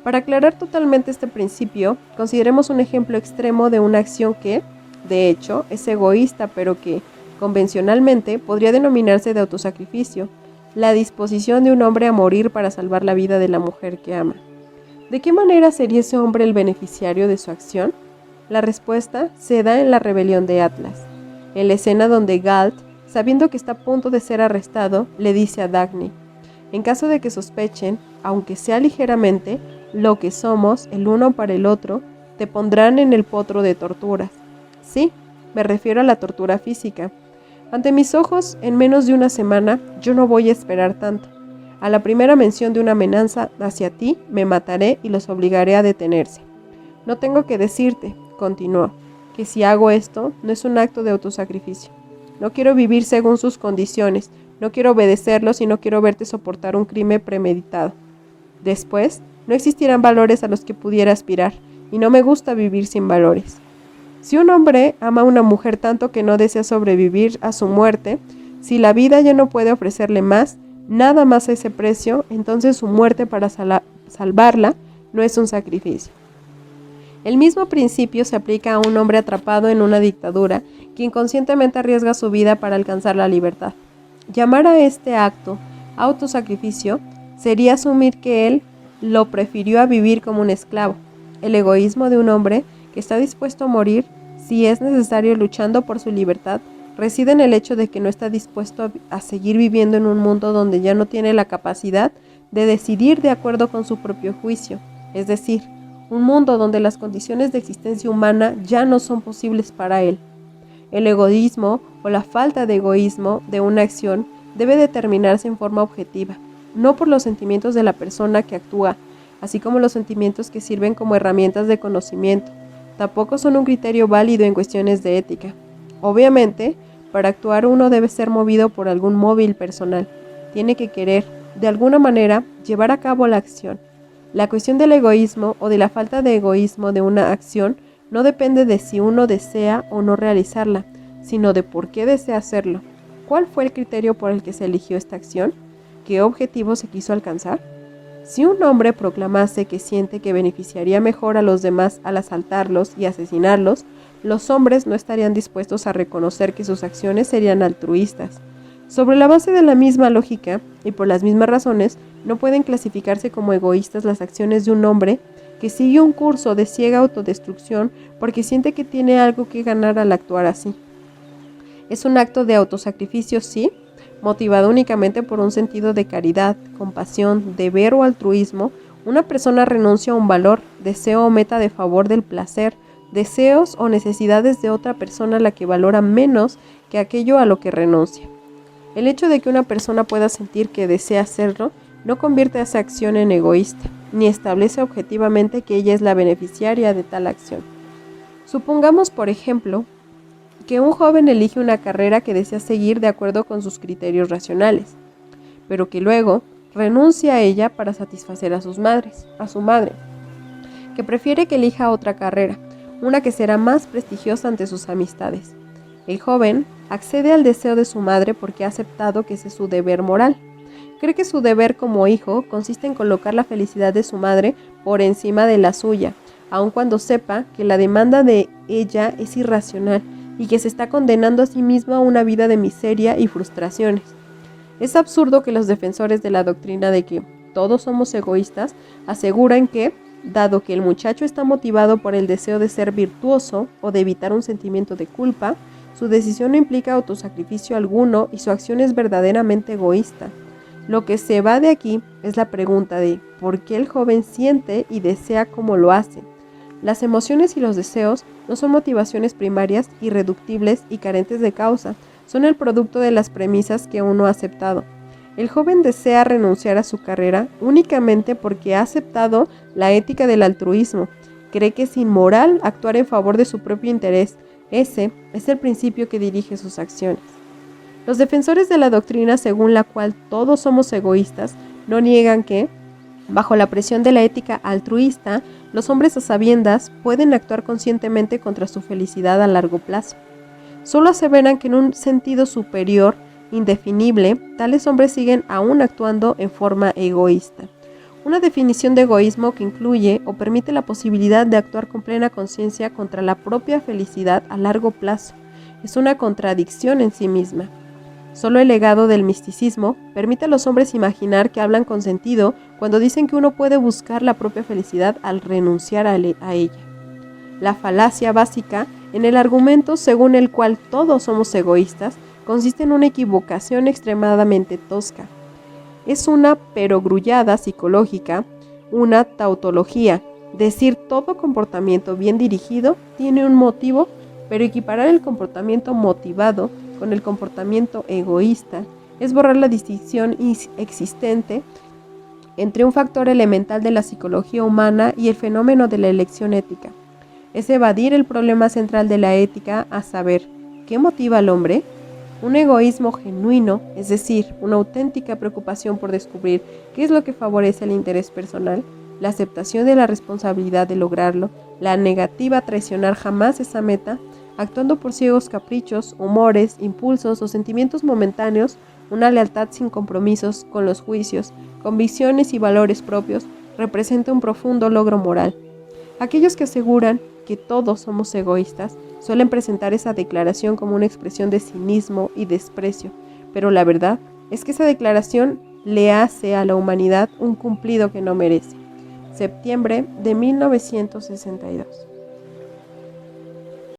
Para aclarar totalmente este principio, consideremos un ejemplo extremo de una acción que, de hecho, es egoísta, pero que, convencionalmente, podría denominarse de autosacrificio: la disposición de un hombre a morir para salvar la vida de la mujer que ama. ¿De qué manera sería ese hombre el beneficiario de su acción? La respuesta se da en la rebelión de Atlas, en la escena donde Galt, sabiendo que está a punto de ser arrestado, le dice a Dagny: en caso de que sospechen, aunque sea ligeramente, lo que somos el uno para el otro, te pondrán en el potro de torturas. Sí, me refiero a la tortura física. Ante mis ojos, en menos de una semana, yo no voy a esperar tanto. A la primera mención de una amenaza hacia ti, me mataré y los obligaré a detenerse. No tengo que decirte, continuó, que si hago esto, no es un acto de autosacrificio. No quiero vivir según sus condiciones, no quiero obedecerlos y no quiero verte soportar un crimen premeditado. Después, no existirán valores a los que pudiera aspirar, y no me gusta vivir sin valores. Si un hombre ama a una mujer tanto que no desea sobrevivir a su muerte, si la vida ya no puede ofrecerle más, nada más a ese precio, entonces su muerte para salvarla no es un sacrificio. El mismo principio se aplica a un hombre atrapado en una dictadura que inconscientemente arriesga su vida para alcanzar la libertad. Llamar a este acto autosacrificio sería asumir que él lo prefirió a vivir como un esclavo. El egoísmo de un hombre que está dispuesto a morir, si es necesario luchando por su libertad, reside en el hecho de que no está dispuesto a seguir viviendo en un mundo donde ya no tiene la capacidad de decidir de acuerdo con su propio juicio, es decir, un mundo donde las condiciones de existencia humana ya no son posibles para él. El egoísmo o la falta de egoísmo de una acción debe determinarse en forma objetiva, no por los sentimientos de la persona que actúa, así como los sentimientos que sirven como herramientas de conocimiento. Tampoco son un criterio válido en cuestiones de ética. Obviamente, para actuar uno debe ser movido por algún móvil personal. Tiene que querer, de alguna manera, llevar a cabo la acción. La cuestión del egoísmo o de la falta de egoísmo de una acción no depende de si uno desea o no realizarla, sino de por qué desea hacerlo. ¿Cuál fue el criterio por el que se eligió esta acción? ¿Qué objetivo se quiso alcanzar? Si un hombre proclamase que siente que beneficiaría mejor a los demás al asaltarlos y asesinarlos, los hombres no estarían dispuestos a reconocer que sus acciones serían altruistas. Sobre la base de la misma lógica, y por las mismas razones, no pueden clasificarse como egoístas las acciones de un hombre que sigue un curso de ciega autodestrucción porque siente que tiene algo que ganar al actuar así. Es un acto de autosacrificio, sí, motivado únicamente por un sentido de caridad, compasión, deber o altruismo. Una persona renuncia a un valor, deseo o meta de favor del placer, deseos o necesidades de otra persona a la que valora menos que aquello a lo que renuncia. El hecho de que una persona pueda sentir que desea hacerlo no convierte a esa acción en egoísta, ni establece objetivamente que ella es la beneficiaria de tal acción. Supongamos, por ejemplo, que un joven elige una carrera que desea seguir de acuerdo con sus criterios racionales, pero que luego renuncia a ella para satisfacer a su madre, que prefiere que elija otra carrera, una que será más prestigiosa ante sus amistades. El joven accede al deseo de su madre porque ha aceptado que ese es su deber moral. Cree que su deber como hijo consiste en colocar la felicidad de su madre por encima de la suya, aun cuando sepa que la demanda de ella es irracional y que se está condenando a sí mismo a una vida de miseria y frustraciones. Es absurdo que los defensores de la doctrina de que todos somos egoístas aseguran que, dado que el muchacho está motivado por el deseo de ser virtuoso o de evitar un sentimiento de culpa, su decisión no implica autosacrificio alguno y su acción es verdaderamente egoísta. Lo que se va de aquí es la pregunta de ¿por qué el joven siente y desea como lo hace? Las emociones y los deseos no son motivaciones primarias, irreductibles y carentes de causa, son el producto de las premisas que uno ha aceptado. El joven desea renunciar a su carrera únicamente porque ha aceptado la ética del altruismo. Cree que es inmoral actuar en favor de su propio interés. Ese es el principio que dirige sus acciones. Los defensores de la doctrina según la cual todos somos egoístas no niegan que, Bajo la presión de la ética altruista, los hombres a sabiendas pueden actuar conscientemente contra su felicidad a largo plazo. Solo aseveran que en un sentido superior, indefinible, tales hombres siguen aún actuando en forma egoísta. Una definición de egoísmo que incluye o permite la posibilidad de actuar con plena conciencia contra la propia felicidad a largo plazo. Es una contradicción en sí misma. Solo el legado del misticismo permite a los hombres imaginar que hablan con sentido cuando dicen que uno puede buscar la propia felicidad al renunciar a ella. La falacia básica en el argumento según el cual todos somos egoístas consiste en una equivocación extremadamente tosca. Es una perogrullada psicológica, una tautología. Decir todo comportamiento bien dirigido tiene un motivo, pero equiparar el comportamiento motivado con el comportamiento egoísta es borrar la distinción existente entre un factor elemental de la psicología humana y el fenómeno de la elección ética. Es evadir el problema central de la ética, a saber, ¿qué motiva al hombre? Un egoísmo genuino, es decir, una auténtica preocupación por descubrir qué es lo que favorece el interés personal, la aceptación de la responsabilidad de lograrlo, la negativa a traicionar jamás esa meta, actuando por ciegos caprichos, humores, impulsos o sentimientos momentáneos, una lealtad sin compromisos con los juicios, convicciones y valores propios, representa un profundo logro moral. Aquellos que aseguran que todos somos egoístas suelen presentar esa declaración como una expresión de cinismo y desprecio, pero la verdad es que esa declaración le hace a la humanidad un cumplido que no merece. Septiembre de 1962.